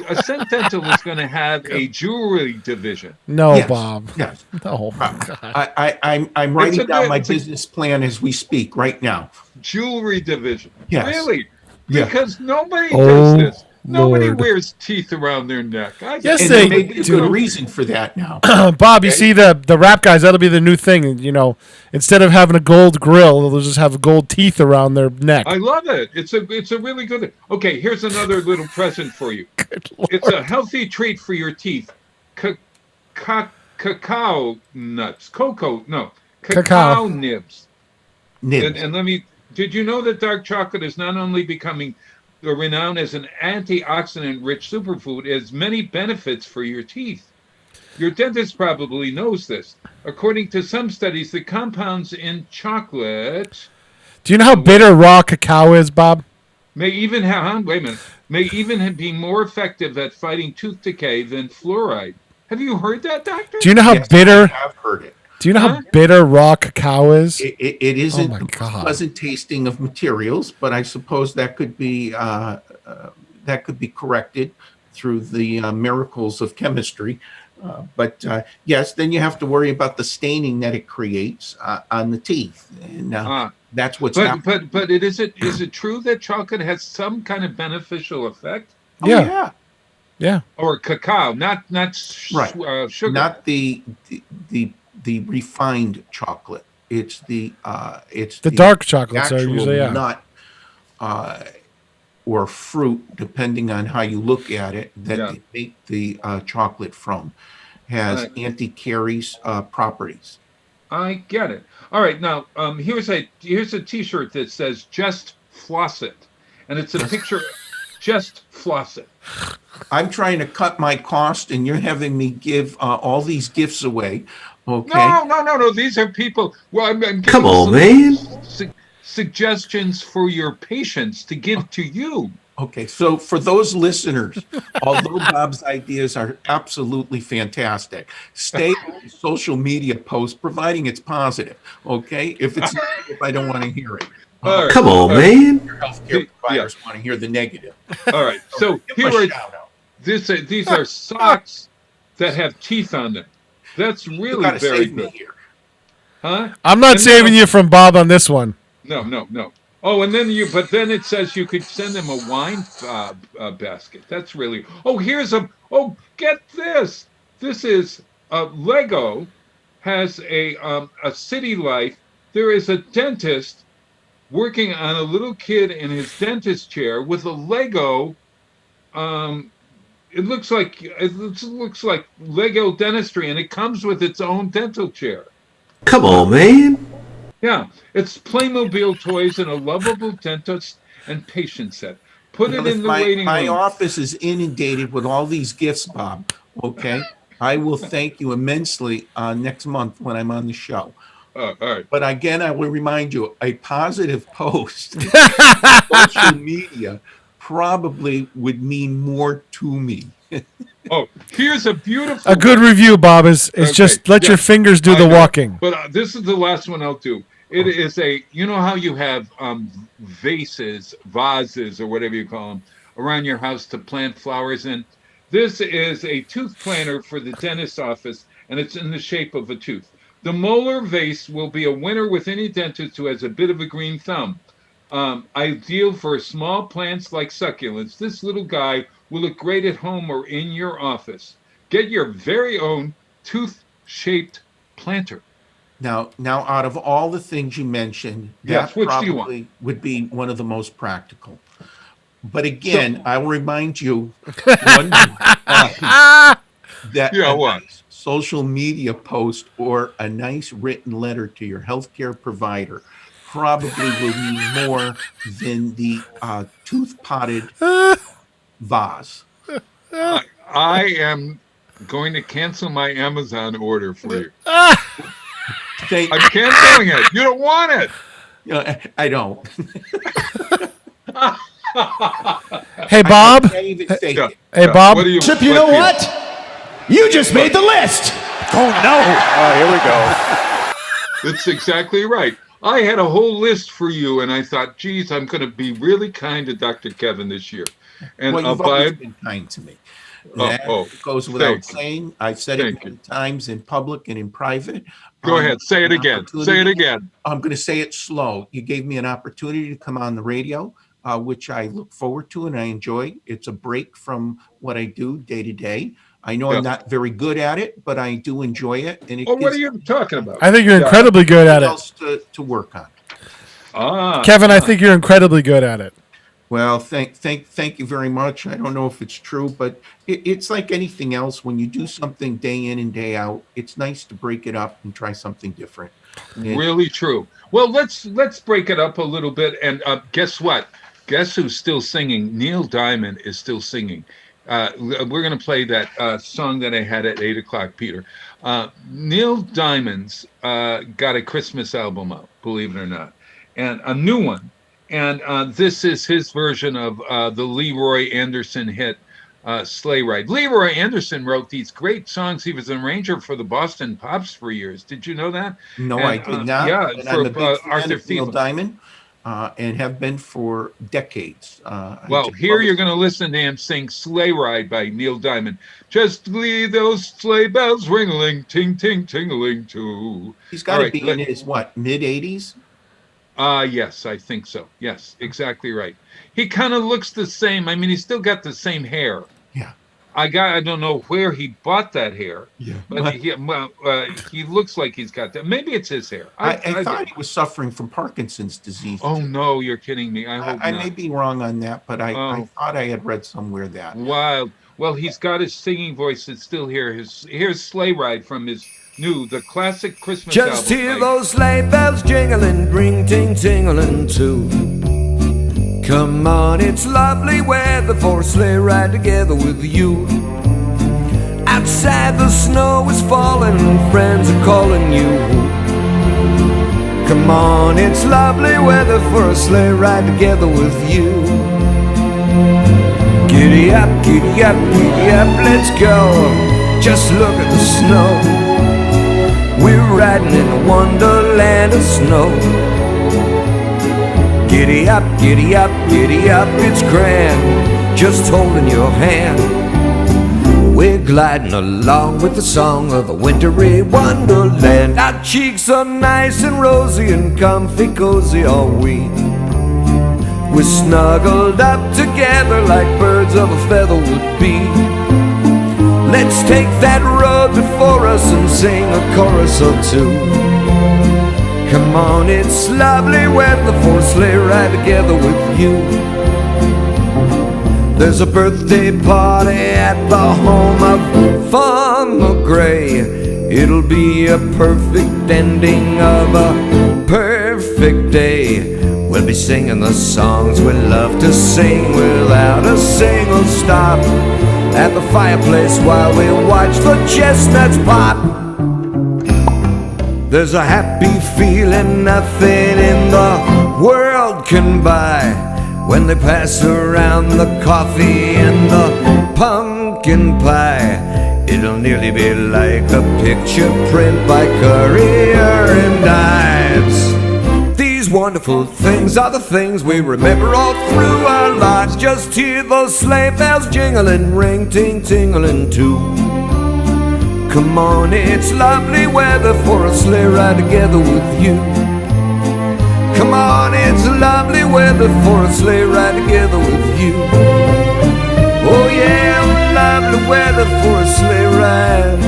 Ascent Dental is going to have a jewelry division. No, Bob. Yes. No. I'm writing down my business plan as we speak right now. Jewelry division. Yes. Really? Yeah. Because nobody does this. Nobody wears teeth around their neck. Yes, there may be a good reason for that now. Bob, you see the rap guys, that'll be the new thing. Instead of having a gold grill, they'll just have gold teeth around their neck. I love it. It's a really good thing. Okay, here's another little present for you. It's a healthy treat for your teeth. Cacao nuts. Cacao nibs. And did you know that dark chocolate is not only becoming renowned as an antioxidant-rich superfood, it has many benefits for your teeth. Your dentist probably knows this. According to some studies, the compounds in chocolate... Do you know how bitter raw cacao is, Bob? May even be more effective at fighting tooth decay than fluoride. Have you heard that, Doctor? Do you know how bitter? I've heard it. Do you know how bitter raw cacao is? It isn't Oh my the God. pleasant tasting of materials, but I suppose that could be corrected through the miracles of chemistry. But yes, then you have to worry about the staining that it creates on the teeth, and that's what's happening. But is it true that chocolate has some kind of beneficial effect? Oh, yeah. Or cacao, not sugar. Not the refined chocolate. It's the dark chocolates are actual usually nut or fruit, depending on how you look at it, that they make the chocolate from, has anti-caries properties. I get it. All right, now here's a T-shirt that says "Just Floss It," and it's a picture. Just floss it. I'm trying to cut my cost, and you're having me give all these gifts away. Okay. No. These are people. Well, I'm giving Come on, man. Suggestions for your patients to give to you. Okay, so for those listeners, although Bob's ideas are absolutely fantastic, stay on social media posts, providing it's positive. Okay, if it's negative, I don't want to hear it. Come on, man. Your healthcare providers want to hear the negative. All right, so here are these are socks that have teeth on them. That's really very good. Huh? I'm not saving you from Bob on this one. No. Oh, and then then it says you could send them a wine basket. That's really. Oh, get this. This is Lego has a city life. There is a dentist working on a little kid in his dentist chair with a Lego. It looks like Lego dentistry, and it comes with its own dental chair. Come on, man. Yeah, it's Playmobil toys and a lovable dentist and patient set. Put it in the waiting room. My office is inundated with all these gifts, Bob. Okay, I will thank you immensely next month when I'm on the show. All right. But again, I will remind you, a positive post on social media probably would mean more to me. Oh, here's a beautiful. A good review, Bob, is just let your fingers do the walking. But this is the last one I'll do. It is you know how you have vases, or whatever you call them, around your house to plant flowers in? This is a tooth planter for the dentist's office, and it's in the shape of a tooth. The molar vase will be a winner with any dentist who has a bit of a green thumb. Ideal for small plants like succulents. This little guy will look great at home or in your office. Get your very own tooth-shaped planter. Now, out of all the things you mentioned, yes, that probably would be one of the most practical. But again, I will remind you one more time that nice social media post or a nice written letter to your healthcare provider probably will mean more than the tooth-potted vase. I am going to cancel my Amazon order for you. I'm canceling it. You don't want it. I don't. Hey, Bob. Hey, Bob. Chip, you know what? You just made the list. Oh, no. Oh, here we go. That's exactly right. I had a whole list for you, and I thought, geez, I'm going to be really kind to Dr. Kevin this year. And you've always been kind to me. That goes without saying. I've said it many times in public and in private. Go ahead. Say it again. Say it again. I'm going to say it slow. You gave me an opportunity to come on the radio, which I look forward to and I enjoy. It's a break from what I do day to day. I know I'm not very good at it, but I do enjoy it. And what are you talking about? I think you're incredibly good at it. To work on. Kevin, I think you're incredibly good at it. Well, thank you very much. I don't know if it's true, but it's like anything else. When you do something day in and day out, it's nice to break it up and try something different. Really true. Well, let's break it up a little bit. And guess what? Guess who's still singing? Neil Diamond is still singing. We're going to play that song that I had at 8 o'clock, Peter. Neil Diamond's got a Christmas album out, believe it or not, and a new one. And this is his version of the Leroy Anderson hit, Sleigh Ride. Leroy Anderson wrote these great songs. He was an arranger for the Boston Pops for years. Did you know that? No, And, I did not. Yeah, And for I'm a big fan Arthur of Neil Field. Diamond, and have been for decades. Well, here you're going to listen to him sing Sleigh Ride by Neil Diamond. Just leave those sleigh bells ringling, ting, ting, tingling too. He's got to be in his, mid-80s? Yes, I think so. Yes, exactly right. He kind of looks the same. I mean, he's still got the same hair. Yeah. I don't know where he bought that hair. Yeah. But he looks like he's got that. Maybe it's his hair. I thought he was suffering from Parkinson's disease. Oh, no, you're kidding me. I hope I not. may be wrong on that, but I thought I had read somewhere that. Wild. Well, he's got his singing voice that's still here. Here's Sleigh Ride from his the classic Christmas album. Just hear those sleigh bells jingling, ring, ting, tingling too. Come on, it's lovely weather for a sleigh ride together with you. Outside the snow is falling and friends are calling you. Come on, it's lovely weather for a sleigh ride together with you. Giddy up, giddy up, giddy up, let's go. Just look at the snow. We're riding in a wonderland of snow. Giddy up, giddy up, giddy up, it's grand. Just holding your hand. We're gliding along with the song of a wintry wonderland. Our cheeks are nice and rosy and comfy cozy are we. We're snuggled up together like birds of a feather would be. Let's take that road before us and sing a chorus or two. Come on, it's lovely weather for a sleigh ride together with you. There's a birthday party at the home of Farmer Gray. It'll be a perfect ending of a perfect day. We'll be singing the songs we love to sing without a single stop at the fireplace while we watch the chestnuts pop. There's a happy feeling nothing in the world can buy when they pass around the coffee and the pumpkin pie. It'll nearly be like a picture print by Currier and Ives. These wonderful things are the things we remember all through our lives. Just hear those sleigh bells jingling, ring, ting, tingling too. Come on, it's lovely weather for a sleigh ride together with you. Come on, it's lovely weather for a sleigh ride together with you. Oh yeah, lovely weather for a sleigh ride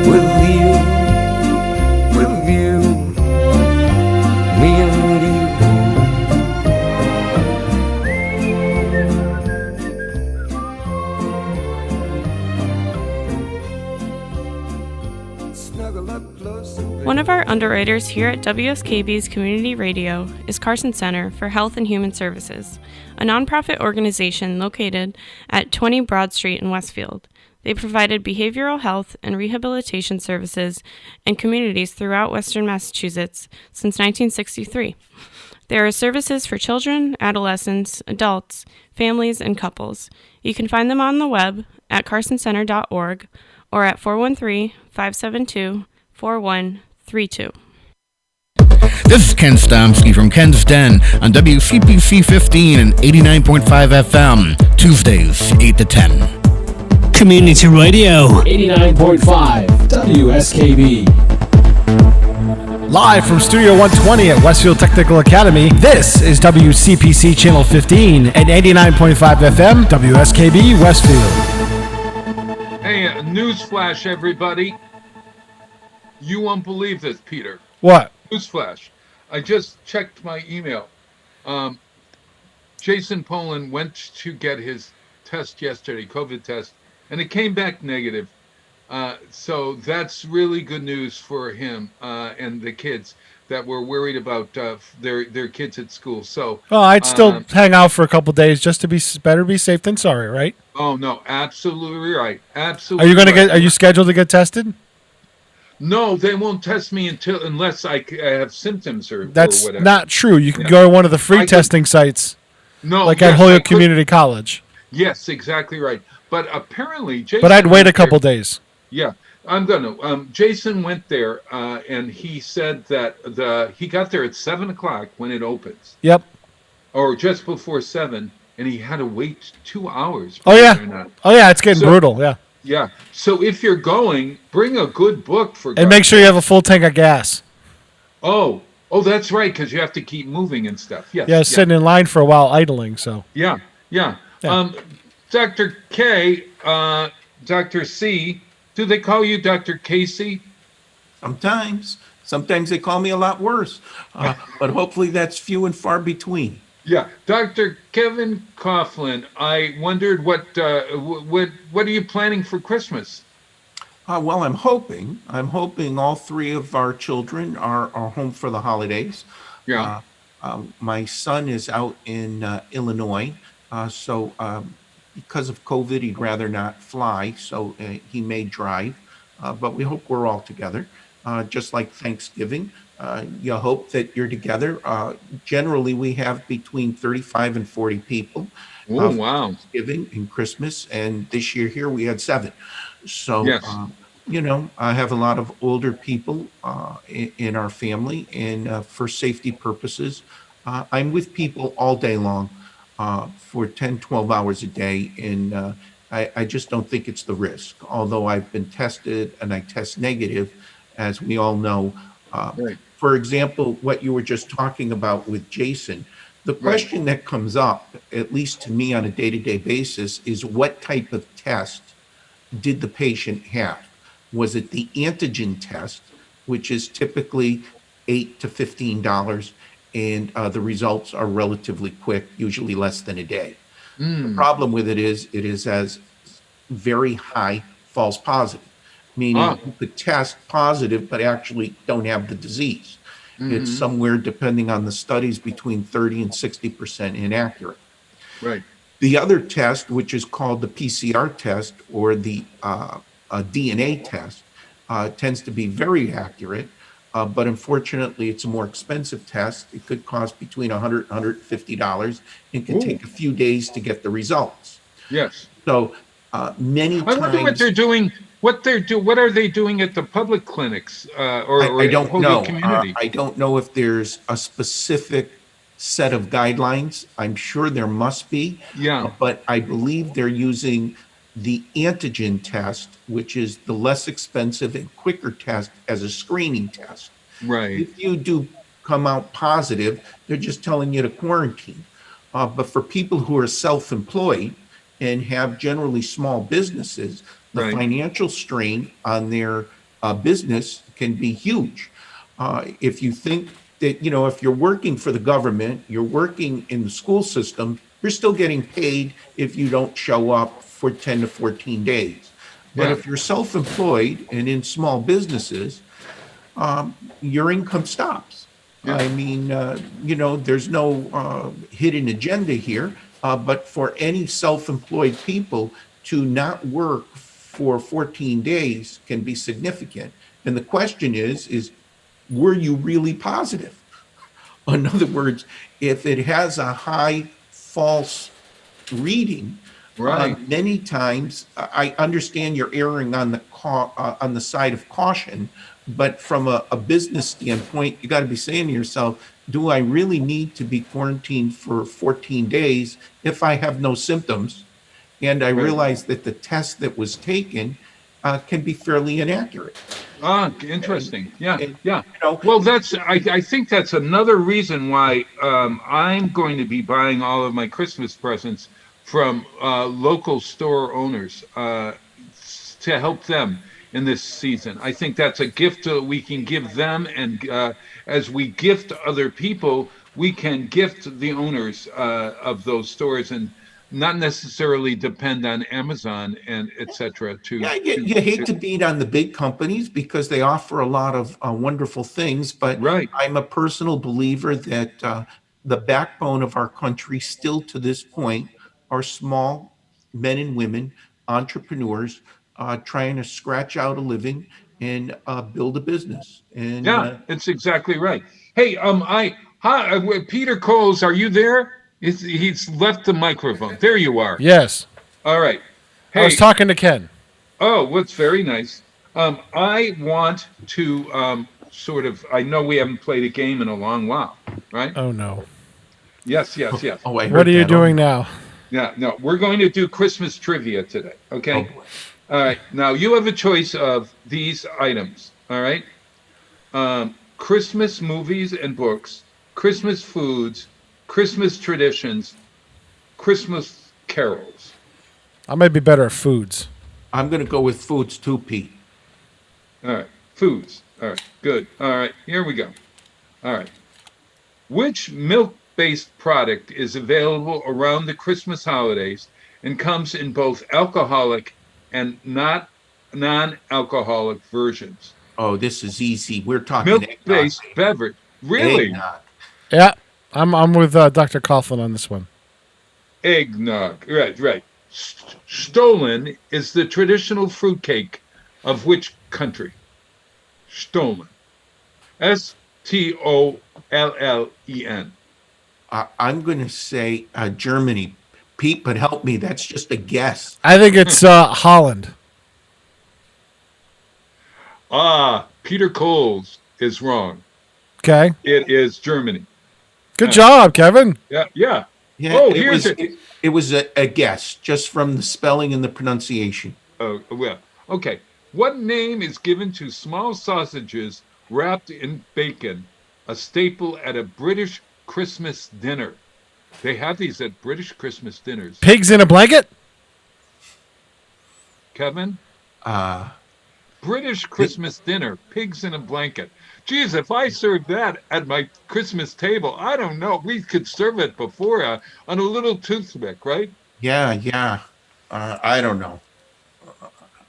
with you, with you, me and you. One of our underwriters here at WSKB's Community Radio is Carson Center for Health and Human Services, a nonprofit organization located at 20 Broad Street in Westfield. They provided behavioral health and rehabilitation services in communities throughout Western Massachusetts since 1963. There are services for children, adolescents, adults, families, and couples. You can find them on the web at carsoncenter.org or at 413-572-4132. This is Ken Stomsky from Ken's Den on WCPC 15 and 89.5 FM, Tuesdays, 8 to 10. Community Radio. 89.5 WSKB. Live from Studio 120 at Westfield Technical Academy, this is WCPC Channel 15 and 89.5 FM, WSKB Westfield. Hey, newsflash, everybody. You won't believe this, Peter. What? Newsflash. I just checked my email. Jason Poland went to get his test yesterday, COVID test, and it came back negative. So that's really good news for him and the kids that were worried about their kids at school. So, well, I'd still hang out for a couple days just to be better be safe than sorry, right? Oh no, absolutely right. Absolutely. Are you going to get? Are you scheduled to get tested? No, they won't test me unless I have symptoms or whatever. Not true. You can go to one of the free testing sites. No, like at Holyoke Community College. Yes, exactly right. But apparently, Jason. But I'd wait went a couple there. days. Yeah, I'm gonna. Jason went there, and he said that he got there at 7 o'clock when it opens, Yep. or just before 7, and he had to wait 2 hours. Oh yeah. believe it or not. Oh yeah. It's getting So- brutal. Yeah. Yeah. So if you're going, bring a good book for. And make sure you have a full tank of gas. Oh, that's right, because you have to keep moving and stuff. Yes. Yeah, sitting in line for a while idling. So. Yeah. Yeah. Dr. K, Dr. C, do they call you Dr. Casey? Sometimes. Sometimes they call me a lot worse. But hopefully that's few and far between. Yeah, Dr. Kevin Coughlin, I wondered what are you planning for Christmas? Well, I'm hoping all three of our children are home for the holidays. Yeah. My son is out in Illinois, so because of COVID, he'd rather not fly, so he may drive. But we hope we're all together, just like Thanksgiving. You hope that you're together. Generally, we have between 35 and 40 people. Oh, wow. Thanksgiving and Christmas, and this year here we had 7. So, Yes. I have a lot of older people in our family, and for safety purposes, I'm with people all day long for 10, 12 hours a day, and I just don't think it's the risk. Although I've been tested and I test negative, as we all know. Right. For example, what you were just talking about with Jason, the question that comes up, at least to me on a day-to-day basis, is what type of test did the patient have? Was it the antigen test, which is typically $8 to $15, and the results are relatively quick, usually less than a day. The problem with it has very high false positive, meaning you could test positive but actually don't have the disease. It's somewhere, depending on the studies, between 30 and 60% inaccurate. Right. The other test, which is called the PCR test or the DNA test, tends to be very accurate, but unfortunately, it's a more expensive test. It could cost between $100 and $150 and can take a few days to get the results. Yes. So many times... I wonder what they're doing. What are they doing at the public clinics or I don't know. community? I don't know if there's a specific set of guidelines. I'm sure there must be. Yeah. But I believe they're using the antigen test, which is the less expensive and quicker test, as a screening test. Right. If you do come out positive, they're just telling you to quarantine. But for people who are self-employed and have generally small businesses, the financial strain on their business can be huge. If you think that, if you're working for the government, you're working in the school system, you're still getting paid if you don't show up for 10 to 14 days. But if you're self-employed and in small businesses, your income stops. I mean, there's no hidden agenda here, but for any self-employed people to not work for 14 days can be significant. And the question is, were you really positive? In other words, if it has a high false reading, many times I understand you're erring on the side of caution, but from a business standpoint, you got to be saying to yourself, do I really need to be quarantined for 14 days if I have no symptoms? And I realized that the test that was taken can be fairly inaccurate. Interesting. Yeah. Well, I think that's another reason why I'm going to be buying all of my Christmas presents from local store owners to help them in this season. I think that's a gift that we can give them, and as we gift other people, we can gift the owners of those stores and not necessarily depend on Amazon and etc. You hate to beat on the big companies because they offer a lot of wonderful things, but I'm a personal believer that the backbone of our country still to this point are small men and women, entrepreneurs, trying to scratch out a living and build a business. And it's exactly right. Hey, Peter Coles, are you there? He's left the microphone. There you are. Yes. All right. Hey, I was talking to Ken. Oh, what's very nice. I want to I know we haven't played a game in a long while, right? Oh, no. Yes. Oh, I heard What are you that. doing now? Yeah, no, we're going to do Christmas trivia today, okay? Oh, boy. All right, now you have a choice of these items, all right? Christmas movies and books, Christmas foods, Christmas traditions, Christmas carols. I might be better at foods. I'm going to go with foods too, Pete. All right, foods. All right, good. All right, here we go. All right. Which milk-based product is available around the Christmas holidays and comes in both alcoholic and non-alcoholic versions? Oh, this is easy. We're talking Milk-based beverage. Really? Eggnog. Yeah, I'm with Dr. Coughlin on this one. Eggnog. Right. Stollen is the traditional fruitcake of which country? Stollen. Stollen. I'm going to say Germany. Pete, but help me. That's just a guess. I think it's Holland. Peter Coles is wrong. Okay. It is Germany. Good job, Kevin. Yeah. Yeah, it was a guess just from the spelling and the pronunciation. Oh, well, okay. What name is given to small sausages wrapped in bacon, a staple at a British Christmas dinner? They have these at British Christmas dinners. Pigs in a blanket? Kevin? British Christmas dinner, pigs in a blanket. Geez, if I served that at my Christmas table, I don't know. We could serve it before on a little toothpick, right? Yeah. I don't know.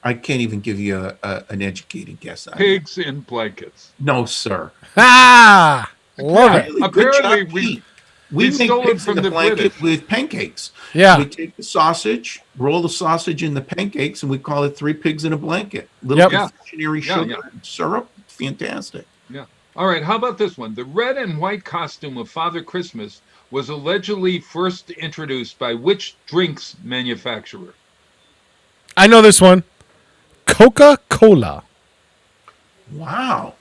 I can't even give you an educated guess. Pigs in blankets. No, sir. Love it. Apparently, we make stole it pigs from in the the blanket British. with pancakes. Yeah. We take the sausage, roll the sausage in the pancakes, and we call it 3 pigs in a blanket. Little confectionery sugar and syrup. Fantastic. Yeah. All right. How about this one? The red and white costume of Father Christmas was allegedly first introduced by which drinks manufacturer? I know this one. Coca-Cola. Wow.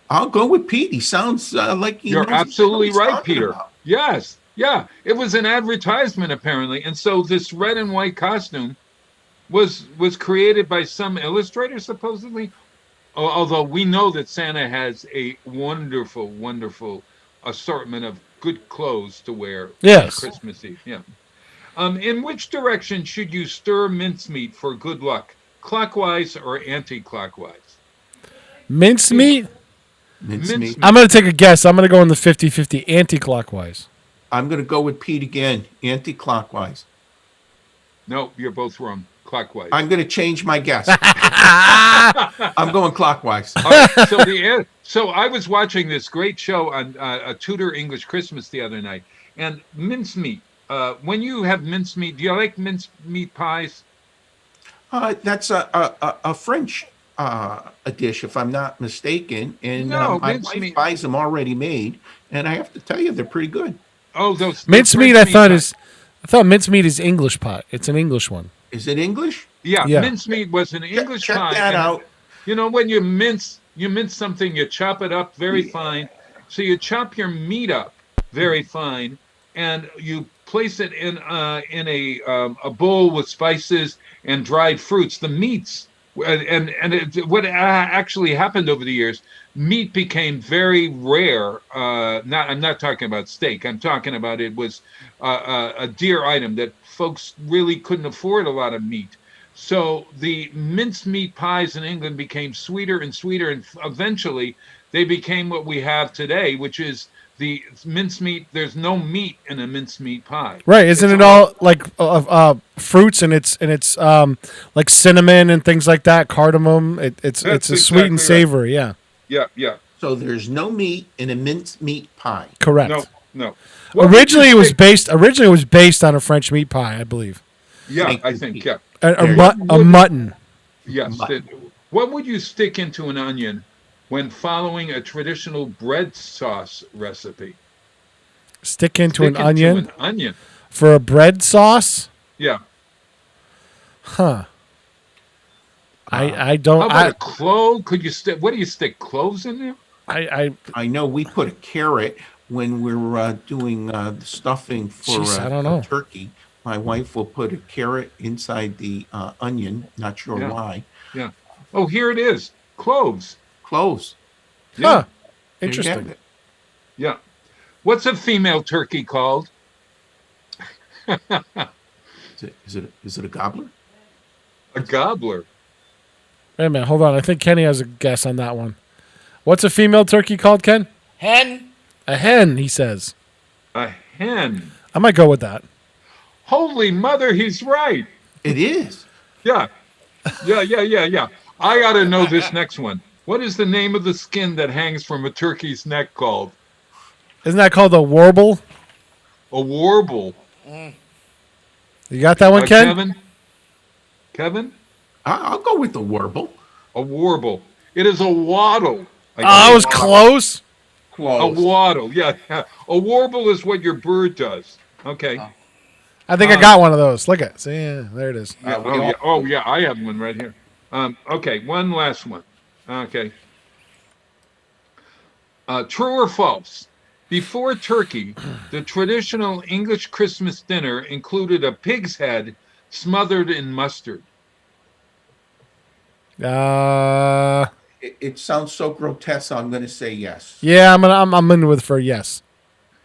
I'll go with Pete. He sounds like he You're knows absolutely what he's right, talking Peter. about. Yes. Yeah. It was an advertisement, apparently. And so this red and white costume was created by some illustrator, supposedly. Although we know that Santa has a wonderful, wonderful assortment of good clothes to wear on Christmas Eve. Yeah. In which direction should you stir mincemeat for good luck? Clockwise or anti-clockwise? Mincemeat? Mincemeat. I'm going to take a guess. I'm going to go in the 50-50 anti-clockwise. I'm going to go with Pete again, anti-clockwise. No, you're both wrong. Clockwise. I'm going to change my guess. I'm going clockwise. All right, so I was watching this great show on a Tudor English Christmas the other night, and mincemeat. When you have mincemeat, do you like mincemeat pies? That's a French a dish, if I'm not mistaken. And my wife buys them already made, and I have to tell you, they're pretty good. Oh, those mincemeat. I thought mincemeat is English pie. It's an English one. Is it English? Yeah. Mincemeat was an English pie. Check that out. You know, when you mince something, you chop it up very fine. So you chop your meat up very fine, and you place it in a bowl with spices and dried fruits. The meats, what actually happened over the years, meat became very rare. I'm not talking about steak. I'm talking about it was a dear item that folks really couldn't afford a lot of meat. So the mincemeat pies in England became sweeter and sweeter, and eventually they became what we have today, which is the mincemeat. There's no meat in a mincemeat pie. Right? Isn't it all like fruits and it's like cinnamon and things like that, cardamom? It's a sweet and savory. Right. Yeah. So there's no meat in a mincemeat pie. Correct. No. Originally, it was based on a French meat pie, I believe. Yeah, I think. Yeah. A mutton. Yes. What would you stick into an onion when following a traditional bread sauce recipe? Stick into an onion? An onion. For a bread sauce? Yeah. Huh. I don't. How about a clove? Could you stick? What do you stick? Cloves in there? I know we put a carrot when we're doing the stuffing for Jeez, I don't know. turkey. My wife will put a carrot inside the onion. Not sure Yeah. why. Yeah. Oh, here it is. Cloves. Cloves. Yeah. Huh. There you Interesting. have it. Yeah. What's a female turkey called? Is it a gobbler? A gobbler. Wait a minute. Hold on. I think Kenny has a guess on that one. What's a female turkey called, Ken? Hen. A hen, he says. A hen. I might go with that. Holy mother, he's right. It is. Yeah. Yeah. I got to know this next one. What is the name of the skin that hangs from a turkey's neck called? Isn't that called a warble? A warble. You got that one, Ken? Kevin? I'll go with the warble. A warble. It is a waddle. I was close. A waddle. Yeah. A warble is what your bird does. Okay. I think I got one of those. Look at it. See, yeah, there it is. Oh, yeah. I have one right here. Okay. One last one. Okay. True or false? Before turkey, the traditional English Christmas dinner included a pig's head smothered in mustard. It sounds so grotesque. I'm going to say yes. Yeah, I'm in with for yes.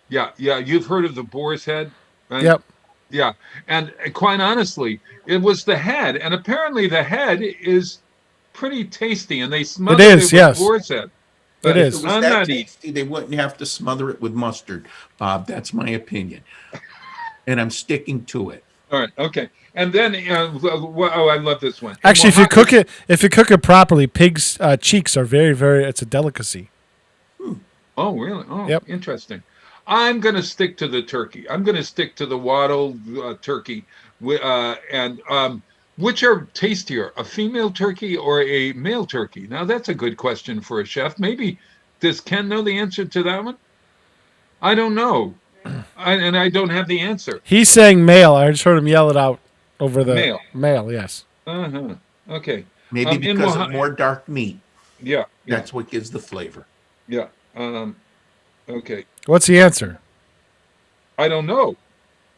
Yeah. You've heard of the boar's head, right? Yep. Yeah, and quite honestly, it was the head, and apparently the head is pretty tasty, and they smothered it with yes. boar's head. It is. If it was that tasty, they wouldn't have to smother it with mustard, Bob. That's my opinion, and I'm sticking to it. All right, okay, and then I love this one. Actually, if you cook it properly, pigs' cheeks are very, very. It's a delicacy. Oh, really? Oh, yep. Interesting. I'm going to stick to the turkey. I'm going to stick to the waddle turkey, and which are tastier, a female turkey or a male turkey? Now that's a good question for a chef. Maybe does Ken know the answer to that one? I don't know. And I don't have the answer. He's saying male. I just heard him yell it out over the male. Male, yes. Okay. Maybe because of more dark meat. Yeah. That's what gives the flavor. Yeah. Okay. What's the answer? I don't know.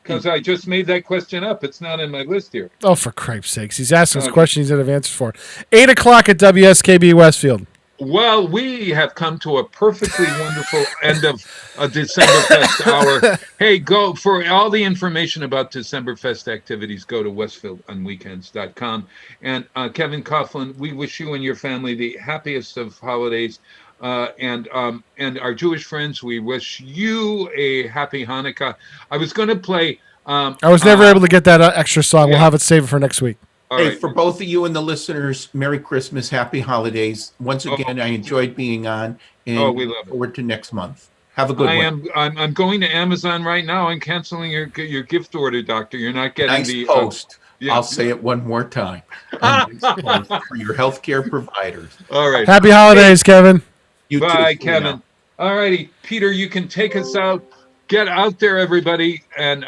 Because I just made that question up. It's not in my list here. Oh, for cripe's sakes. He's asking us questions he doesn't have answers for. 8 o'clock at WSKB Westfield. Well, we have come to a perfectly wonderful end of a Decemberfest hour. Hey, go for all the information about Decemberfest activities, go to westfieldonweekends.com. And Kevin Coughlin, we wish you and your family the happiest of holidays. And our Jewish friends, we wish you a happy Hanukkah. I was going to play. I was never able to get that extra song. We'll have it saved for next week. Hey, for both of you and the listeners, Merry Christmas, Happy Holidays. Once again, I enjoyed being on, and we love it. Forward to next month. Have a good one. I'm going to Amazon right now and canceling your gift order, Doctor. You're not getting nice the post. I'll say it one more time. Nice post for your healthcare providers. All right. Happy holidays, Kevin. You Bye, too, Kevin. All righty, Peter, you can take us out. Get out there, everybody, and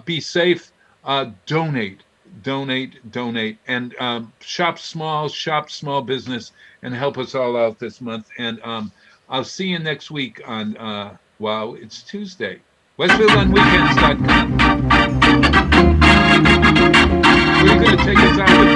be safe. Donate, and shop small business, and help us all out this month. And I'll see you next week on, it's Tuesday. WestfieldOnWeekends.com. We're going to take us out with